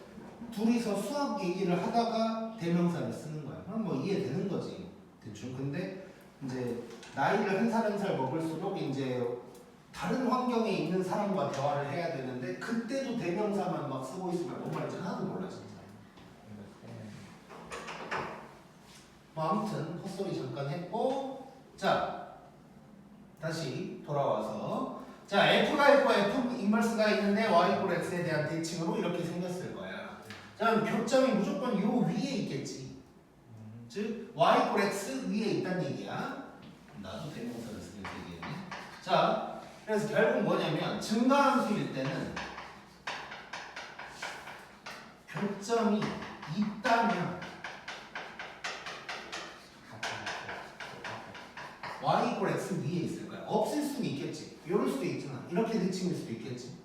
A: 둘이서 수학 얘기를 하다가 대명사를 쓰는 거야. 그럼 뭐 이해되는 거지. 대충. 근데 이제 나이를 한 살 한 살 먹을수록 이제 다른 환경에 있는 사람과 대화를 해야 되는데 그때도 대명사만 막 쓰고 있으면 뭔 말인지 하나도 몰라 진짜. 뭐 아무튼 헛소리 잠깐 했고 자 다시 돌아와서 자 F가 있고 F 인버스가 있는데 Y = X에 대한 대칭으로 이렇게 생겼을 거야. 자 그럼 교점이 무조건 요 위에 있겠지. 즉 Y = X 위에 있다는 얘기야. 나도 대명사를 쓰면서 얘기했네. 자 그래서 결국 뭐냐면 증가함수일 때는 교점이 있다면 Y = X 위에 있을 거야. 없을 수는 있겠지. 이럴 수도 있잖아. 이렇게 대칭일 수도 있겠지.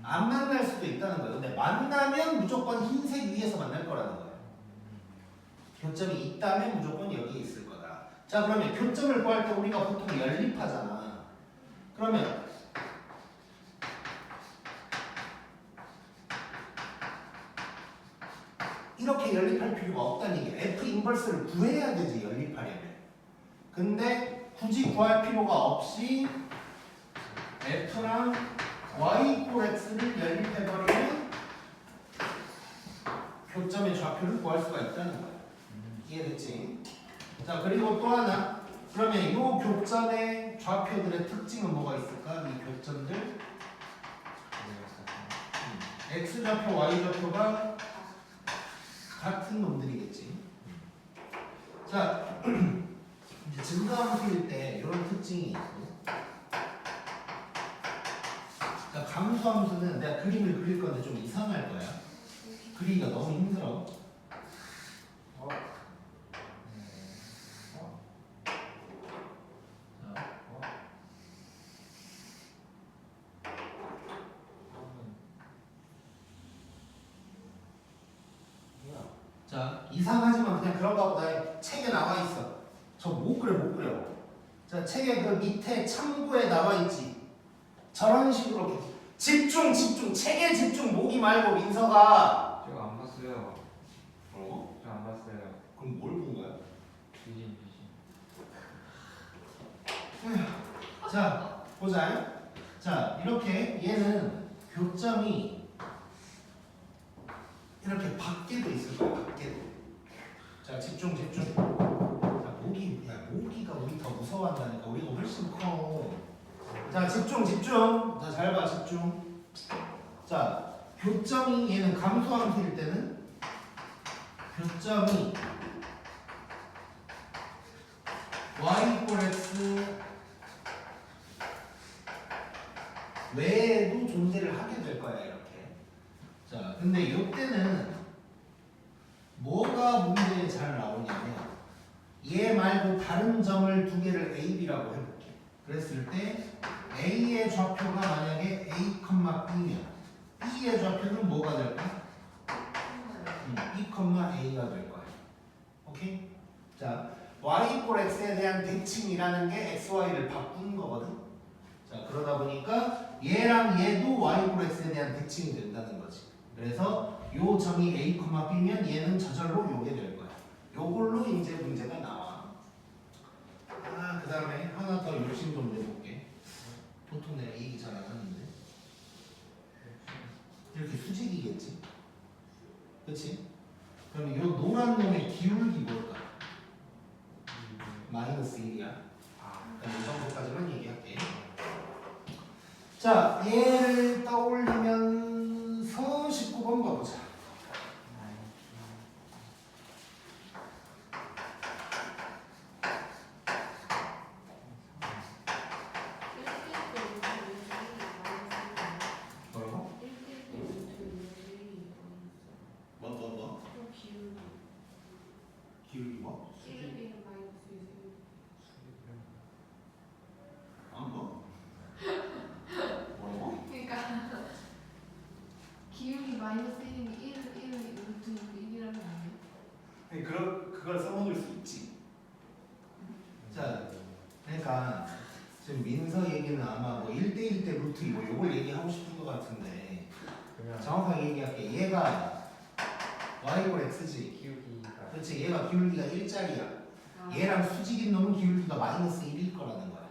A: 안 만날 수도 있다는 거야. 근데 만나면 무조건 흰색 위에서 만날 거라는 거야. 교점이 있다면 무조건 여기에 있을 거다. 자 그러면 교점을 구할 때 우리가 보통 연립하잖아. 그러면 이렇게 연립할 필요가 없다는 얘기야. F 인버스를 구해야 되지 연립하려면. 근데 굳이 구할 필요가 없이 F랑 Y = X를 연립해버리면 교점의 좌표를 구할 수가 있다는 거야. 이해됐지? 자 그리고 또 하나 그러면 이 교점의 좌표들의 특징은 뭐가 있을까? 이 교점들 X좌표, Y좌표가 같은 놈들이겠지. 자 이제 증가함수일 때 이런 특징이 있고 자 감수함수는 내가 그림을 그릴 건데 좀 이상할 거야. 그리기가 너무 힘들어. 자 이상하지만 그냥 그런가 보다. 책에 나와 있어. 저 못 그려. 자 책에 그 밑에 참고에 나와 있지. 저런 식으로 집중 책에 집중 모기 말고 민서가.
B: 제가 안 봤어요.
A: 어?
B: 저 안 봤어요.
A: 그럼 뭘 본 거야?
B: 귀신.
A: 자 보자. 자 이렇게 얘는 교점이 이렇게 밖에도 있을 거야. 밖에도. 자, 집중. 자, 모기가 우리 더 무서워한다니까. 우리가 훨씬 커. 자, 집중. 자, 잘 봐, 집중. 자, 교점이 얘는 감소함수일 때는 교점이 y = x 외에도 존재를 하게 될 거야, 이렇게. 자, 근데 이때는 뭐가 문제에 잘 나오냐면 얘 말고 다른 점을 두 개를 A, B라고 해볼게. 그랬을 때 A의 좌표가 만약에 A, B면 B의 좌표는 뭐가 될까? B, A가 될 거야. 오케이? 자, y = x에 대한 대칭이라는 게 x, y를 바꾸는 거거든. 자, 그러다 보니까 얘랑 얘도 y = x에 대한 대칭이 된다는 거지. 그래서 요 점이 A, B면 얘는 저절로 요게 될 거야. 요걸로 이제 문제가 나와. 아, 그 다음에 하나 더 욕심 좀 내볼게. 보통 내가 이 얘기 잘 안 하는데. 이렇게 수직이겠지? 그치? 그럼 요 노란 놈의 기울기 뭘까? -1이야. 이 정도까지만 얘기할게. 자, 얘를 떠올리면서 19번 가보자. 뭐라고? 뭐? 기울기 뭐? 아, 뭐? 뭐라고?
C: 그러니까 기울기 -1이면 1 루트 1이라는 거 아니에요?
A: 네, 그걸 써먹을 수 있지. 자, 그러니까 지금 민서 얘기는 아마 뭐 1대1 대 루트 뭐 요걸 얘기하고 싶은 것 같은데
B: 그냥
A: 정확하게 얘기할게. 얘가 y = x지.
B: 기울기가
A: 그렇지. 얘가 기울기가 1짜리야. 얘랑 수직인 놈은 기울기가 -1일 거라는 거야.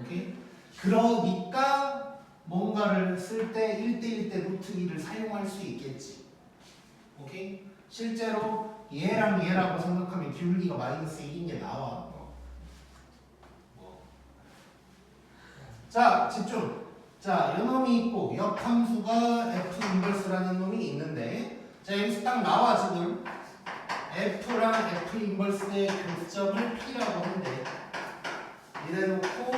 A: 오케이? 그러니까 뭔가를 쓸 때 1대1 대 루트 2를 사용할 수 있겠지. 오케이? 실제로 얘랑 얘라고 생각하면 기울기가 -1인 게 나와. 자, 집중. 자, 이 놈이 있고 역함수가 F 인버스라는 놈이 있는데, 자, 여기서 딱 나와 지금 F랑 F 인버스의 교점을 P라고 한대. 이래놓고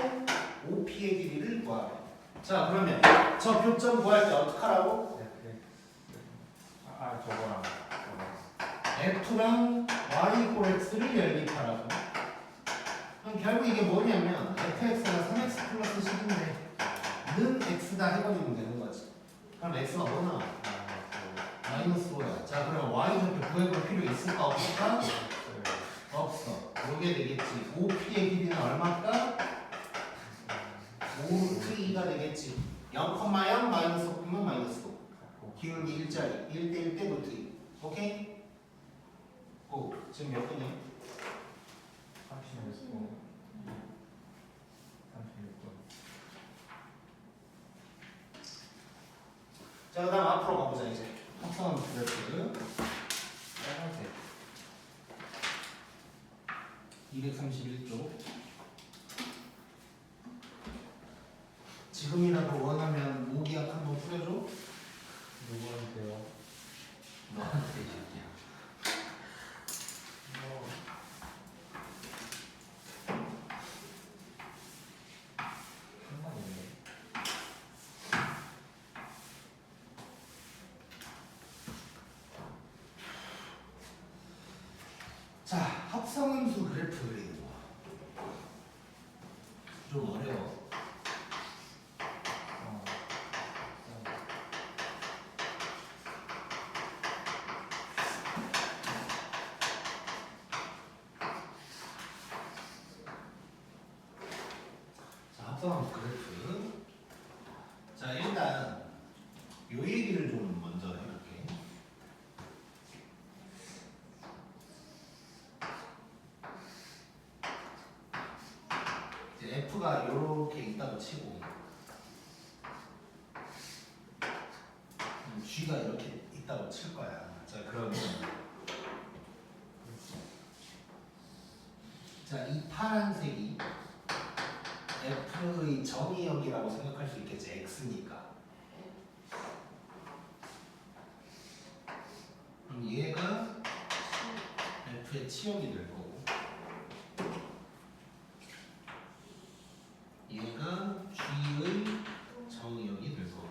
A: OP의 길이를 구하래. 자, 그러면 저 교점 구할 때 어떡하라고?
B: 저거랑
A: F랑 Y = X를 연립하라고. 그럼 결국 이게 뭐냐면 fx가 3x 플러스 10인데 는 x다 해버리면 되는 거지. 그럼 x가 뭐 나와? -5야. 자, 그럼 y 좌표 구해볼 필요 있을까 없을까? 없어. 요게 되겠지. OP의 길이는 얼마일까? 5루트 2가 되겠지. 0,0 -5면 -5. 기울기 1짜리. 1대1 대 루트 2. 오케이? 오, 지금 몇 분이야?
B: 36번.
A: 자, 그 다음 앞으로 가보자 이제. 합성함 그래프
B: 빨간색.
A: 231쪽. 지금이라도 원하면 모기약 한번 뿌려줘.
B: 누구한테요?
A: 너한테 줄게.
B: 상관있네.
A: 자, 합성함수 그래프 그리는 거. 좀 어려워. 자, 합성함수 그래프. 자, 일단 요 얘기를 좀 먼저 해볼게. 이제 F가 요렇게 있다고 치고 G가 이렇게 있다고 칠 거야. 자, 그러면 자, 이 파란색이 F의 정의역이라고 생각할 수 있겠지. X니까. 그럼 얘가 F의 치역이 될 거고, 얘가 G의 정의역이 될 거고,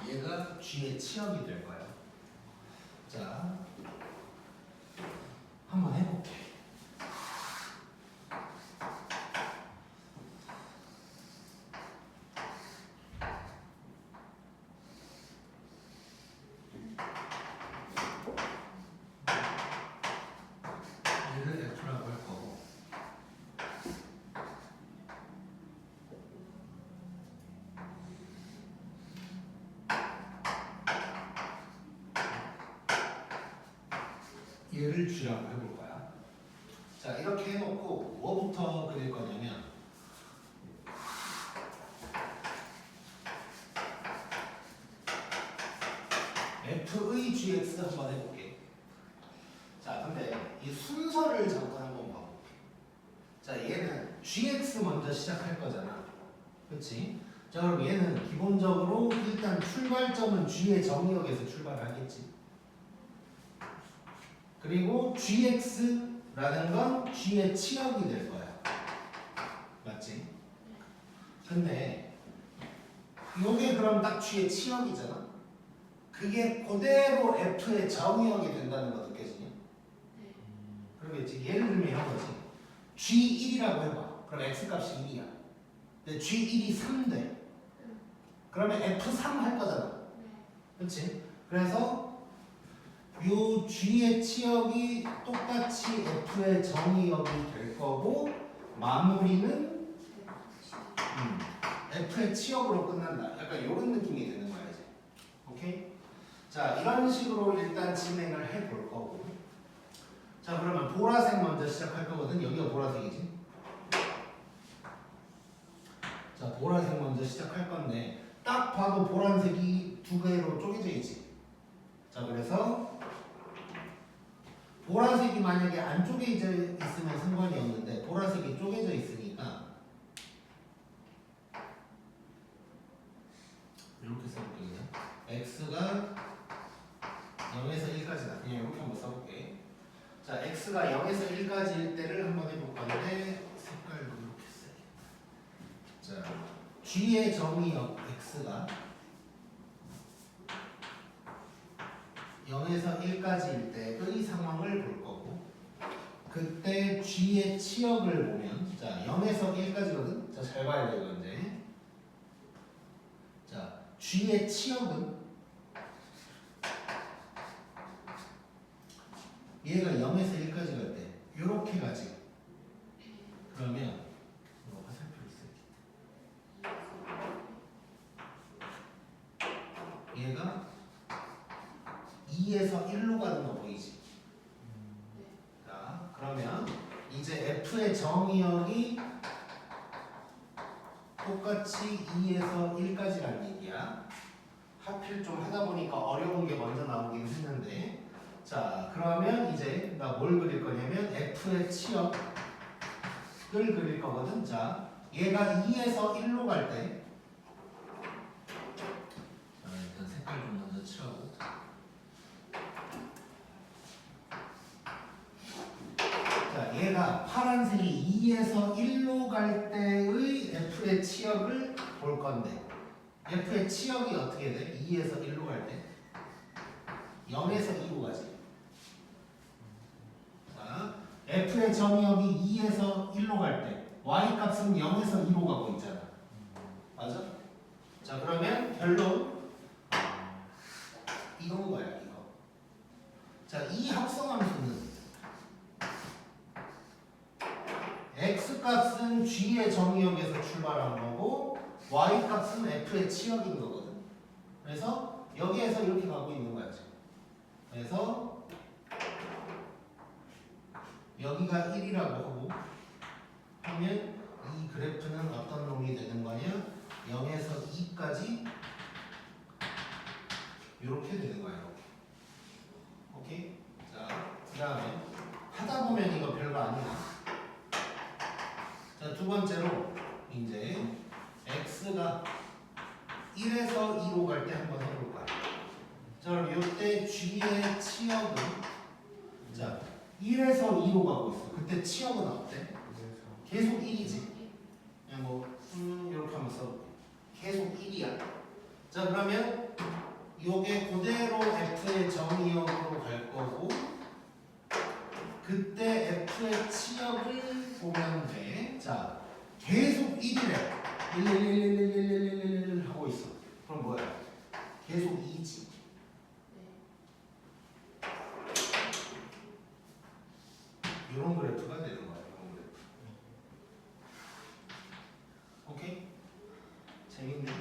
A: 얘가 G의 치역이 될 거야. 자, 한번 해볼게. 얘를 F라고 할 거고, 얘를 G라고 해볼 거야. 자, 이렇게 해놓고 뭐부터 그릴 거냐면, F의 GX 한번 해볼게. 자, 근데 이 순서를 잠깐 한번 봐볼게. 자, 얘는 GX 먼저 시작할 거잖아. 그렇지? 자, 그럼 얘는 기본적으로 일단 출발점은 G의 정의역에서 출발을 하겠지. 그리고 GX라는 건 G의 치역이 될 거야. 맞지? 근데 요게 그럼 딱 G의 치역이잖아. 그게 그대로 F의 정의역이 된다는 거 느껴지냐? 그러겠지. 예를 들면 이런 거지. G1이라고 해봐. 그럼 X값이 1이야. 근데 G1이 3 돼. 그러면 F3 할 거잖아. 그렇지? 그래서 요 G의 치역이 똑같이 F의 정의역이 될 거고, 마무리는 F의 치역으로 끝난다. 약간 이런 느낌이 되는 거야 이제. 오케이? 자, 이런 식으로 일단 진행을 해볼 거고. 자, 그러면 보라색 먼저 시작할 거거든. 여기가 보라색이지. 자, 보라색 먼저 시작할 건데 딱 봐도 보라색이 두 개로 쪼개져 있지. 자, 그래서 보라색이 만약에 안 쪼개져 있으면 상관이 없는데 보라색이 쪼개져 있으니까 이렇게 써볼게. 그냥 X가 0에서 1까지다. 그냥 이렇게 한번 써볼게. 자, X가 0에서 1까지일 때를 한번 해볼 건데 색깔도 이렇게 써야겠다. 자, G의 정의역 X가 0에서 1까지일 때의 상황을 볼 거고, 그때 G의 치역을 보면, 자, 0에서 1까지거든? 자, 잘 봐야 돼, 이거 이제. 자, G의 치역은 얘가 0에서 1까지 갈 때, 요렇게 가지. 그러면, 이거 화살표 있어야겠다. 얘가 2에서 1로 가는 거 보이지? 자, 그러면 이제 F의 정의역이 똑같이 2에서 1까지라는 얘기야. 하필 좀 하다 보니까 어려운 게 먼저 나오긴 했는데, 자, 그러면 이제 나 뭘 그릴 거냐면 F의 치역을 그릴 거거든. 자, 얘가 2에서 1로 갈 때, 자, 일단 색깔 좀 먼저 칠하고. 자, 얘가 파란색이 2에서 1로 갈 때의 F의 치역을 볼 건데, F의 치역이 어떻게 돼? 2에서 1로 갈 때 0에서 2로 가지. 자, F의 정의역이 2에서 1로 갈 때 Y값은 0에서 2로 가고 있잖아. 맞아? 자, 그러면 결론 이건 거야, 이거. 자, 이 합성함수는 X값은 G의 정의역에서 출발한 거고 Y값은 F의 치역인 거거든. 그래서 여기에서 이렇게 가고 있는 거야 지금. 그래서 여기가 1이라고 하고 하면 이 그래프는 어떤 놈이 되는 거냐? 0에서 2까지 이렇게 되는 거야. 이렇게. 오케이? 자, 그 다음에 하다 보면 이거 별거 아니야. 자, 두 번째로 이제 x가 1에서 2로 갈 때 한번 해볼 거야. 자, 그럼 이때 g의 치역은 자 1에서 2로 가고 있어. 그때 치역은 어때? 계속 1이지. 그냥 뭐 이렇게 하면 써볼게. 계속 1이야. 자, 그러면 요게 그대로 f의 정의역으로 갈 거고 그때 f의 치역을 보면 돼. 자, 계속 1이래. 1 하고 있어. 그럼 뭐야? 계속 2지. 이런 그래프가 되는 거야. 이런 그래프. 오케이? 재밌네.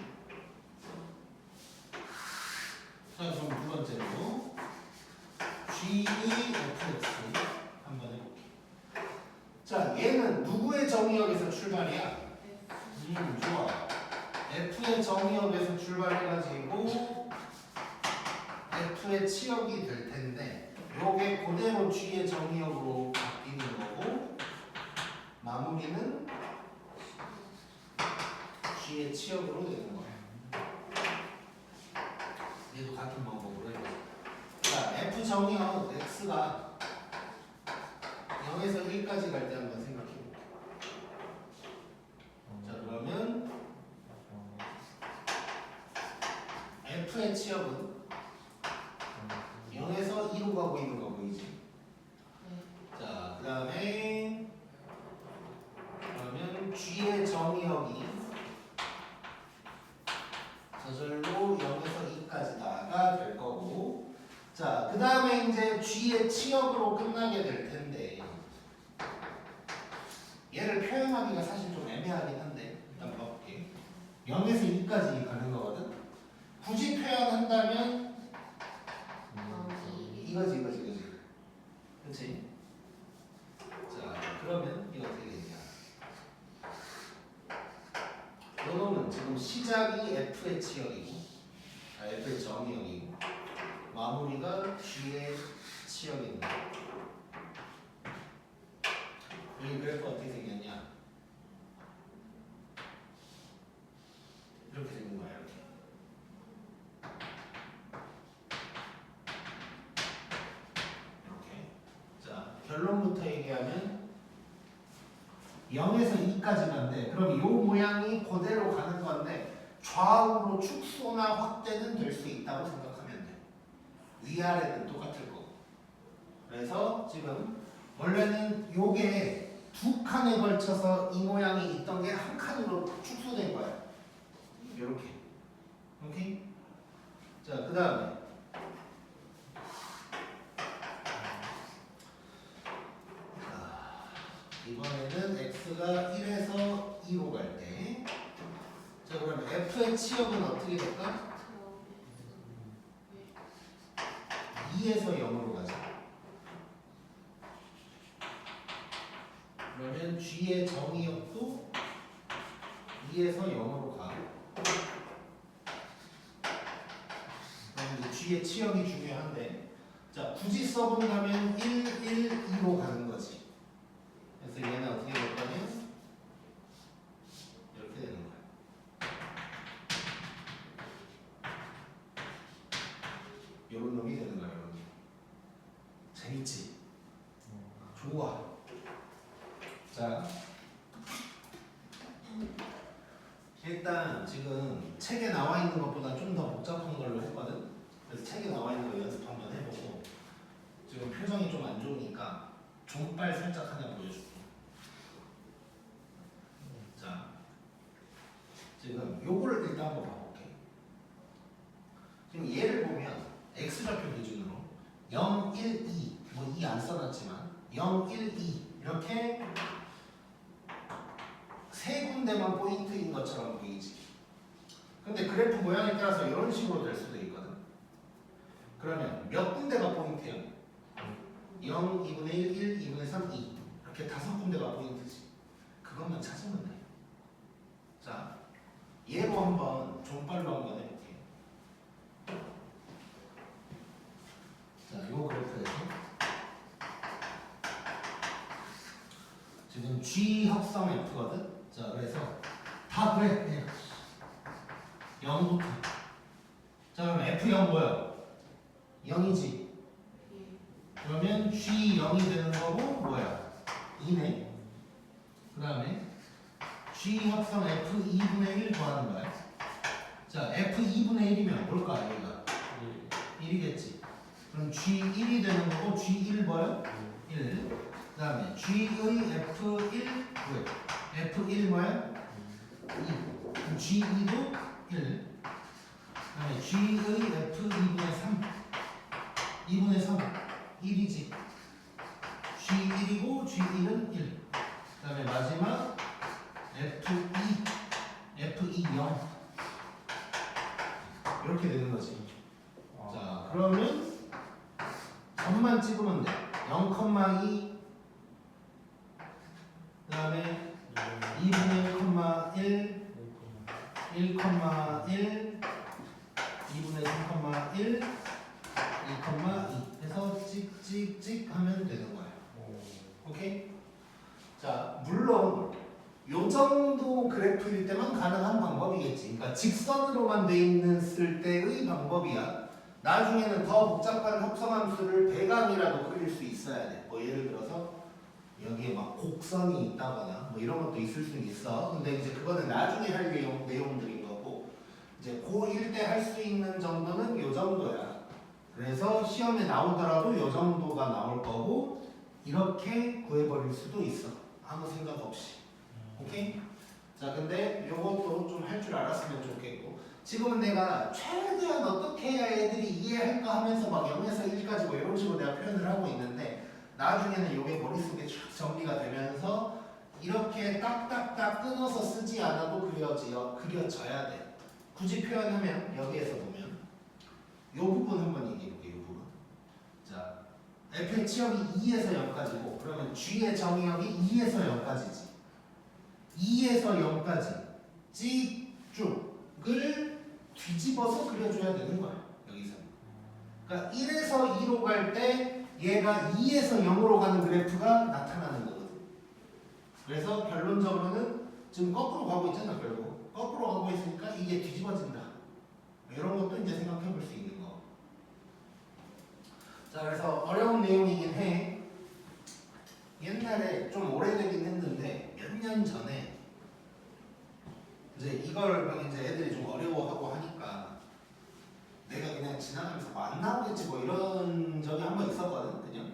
A: 자, 그럼 두 번째로 GEFX 한번 해볼게. 자, 얘는 누구의 정의역에서 출발이야? 좋아. F의 정의역에서 출발해가지고 F의 치역이 될 텐데 요게 그대로 G의 정의역으로 바뀌는 거고 마무리는 G의 치역으로 되는 거야. 얘도 같은 방법으로 해봐. 자, F 정의역 X가 0에서 1까지 갈 때 한번 생각해볼게. 자, 그러면 F의 치역은 0에서 2로 가고 있는 거 보이지? 자, 그 다음에 그러면 G의 정의역이 저절로 0에서 2까지다가 될 거고 자, 그 다음에 이제 G의 치역으로 끝나게 될 텐데 얘를 표현하기가 사실 좀 애매하긴 한데 일단 봐볼게. 0에서 2까지 가는 거거든? 굳이 표현한다면 이거지. 그치? 자, 그러면 이거 어떻게 되냐? 요 놈은 지금 시작이 F의 치역이고, F의 정의역이고, 마무리가 G의 치역입니다. 여기 그래프 어떻게 생겼냐? 이렇게 생긴 거야, 이렇게. 자, 결론부터 얘기하면 0에서 2까지 간대. 그럼 이 모양이 그대로 가는 건데 좌우로 축소나 확대는 될 수 있다고 생각하면 돼. 위아래는 똑같을 거고. 그래서 지금 원래는 요게 두 칸에 걸쳐서 이 모양이 있던 게 한 칸으로 축소된 거야. 이렇게. 오케이? 자, 그 다음에 이번에는 x가 1에서 2로 갈 때 자, 그럼 f의 치역은 어떻게 될까? 2에서 0으로 가자. 그러면 g의 정의역도 2에서 0으로 가. 그럼 이제 g의 치역이 중요한데 자, 굳이 써본다면 1, 2로 가는 거지. 그래서 얘는 어떻게 될 거냐면 이렇게 되는 거야. 요런 놈이 되는 거야, 요런 놈. 재밌지? 좋아. 자, 일단 지금 책에 나와 있는 것보다 좀 더 복잡한 걸로 했거든. 그래서 책에 나와 있는 거 연습 한번 해보고 지금 표정이 좀 안 좋으니까 존빨 살짝 하나 보여줄게. 자, 지금 요거를 일단 한번 봐볼게. 지금 얘를 보면 x좌표 기준으로 0, 1, 2 뭐 2 안 써놨지만 0, 1, 2 이렇게 세 군데만 포인트인 것처럼 보이지. 근데 그래프 모양에 따라서 이런 식으로 될 수도 있거든. 그러면 몇 군데가 포인트야? 0, 2분의 1, 1, 2분의 3, 2 이렇게 5군데가 포인트지. 그것만 찾으면 돼. 한번 종빨로 한번 해볼게요. 자, 요 그래프에서 지금 G 합성 F거든. 자, 그래서 다 그래 그냥 0부터. 자, 그럼 F0 뭐야? 0이지. 그러면 G0이 되는 거고 뭐야? 2네. 그 다음에 G 합성 F 2분의 1 더하는 거야. 자, F 2분의 1이면 뭘까? 여기가 1이겠지. 그럼 G1이 되는 거고 G1 뭐야? 1. 그 다음에 G의 F1 왜? F1 뭐야? 2. 그럼 G2도 1. 그 다음에 G의 F 2분의 3. 2분의 3. 1이지. G1이고 G1은 1. 그 다음에 마지막 F2 0 이렇게 되는 거지. 자, 그러면 점만 찍으면 돼. 0,2 그 다음에 2분의 1,1 1,1 2분의 3,1 2,2 해서 찍찍찍 하면 되는 거야. 오케이? 자, 물론 요 정도 그래프일 때만 가능한 방법이겠지. 그러니까 직선으로만 돼 있을 때의 방법이야. 나중에는 더 복잡한 합성함수를 배감이라도 그릴 수 있어야 돼. 뭐 예를 들어서 여기에 막 곡선이 있다거나 뭐 이런 것도 있을 수 있어. 근데 이제 그거는 나중에 할 내용들인 거고, 이제 고1 때 할 수 있는 정도는 요 정도야. 그래서 시험에 나오더라도 요 정도가 나올 거고, 이렇게 구해버릴 수도 있어. 아무 생각 없이. 오케이? 자, 근데 요것도 좀 할 줄 알았으면 좋겠고, 지금은 내가 최대한 어떻게 해야 애들이 이해할까 하면서 막 0에서 1까지 뭐 이런 식으로 내가 표현을 하고 있는데, 나중에는 요게 머릿속에 쫙 정리가 되면서 이렇게 딱딱딱 끊어서 쓰지 않아도 그려져야 돼. 굳이 표현하면 여기에서 보면 요 부분 한번 얘기해볼게요. 요 부분. 자, F의 치역이 2에서 0까지고, 그러면 G의 정의역이 2에서 0까지지. 2에서 0까지 쭉을 뒤집어서 그려줘야 되는 거야. 여기서. 그러니까 1에서 2로 갈 때 얘가 2에서 0으로 가는 그래프가 나타나는 거거든. 그래서 결론적으로는 지금 거꾸로 가고 있잖아. 결국 거꾸로 가고 있으니까 이게 뒤집어진다. 이런 것도 이제 생각해 볼 수 있는 거. 자, 그래서 어려운 내용이긴 해. 옛날에 좀 오래되긴 했는데 몇 년 전에 이제 이걸 막 이제 애들이 좀 어려워하고 하니까 내가 그냥 지나가면서 뭐 안 나오겠지 뭐 이런 적이 한 번 있었거든. 그냥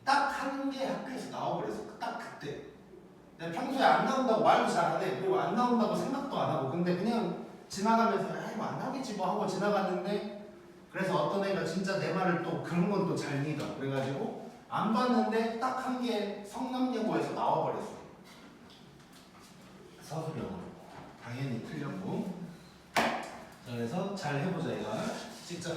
A: 딱 한 개 학교에서 나와버렸어. 딱 그때. 내가 평소에 안 나온다고 말도 잘 안 해. 그리고 안 나온다고 생각도 안 하고. 근데 그냥 지나가면서 야 이거 안 나오겠지 뭐 하고 지나갔는데, 그래서 어떤 애가 진짜 내 말을 또 그런 건 또 잘 믿어. 그래가지고 안 봤는데 딱 한 개 성남여고에서 나와버렸어. 서술형으로. 당연히 틀렸고. 자, 그래서 잘 해보자 이거. 찍자.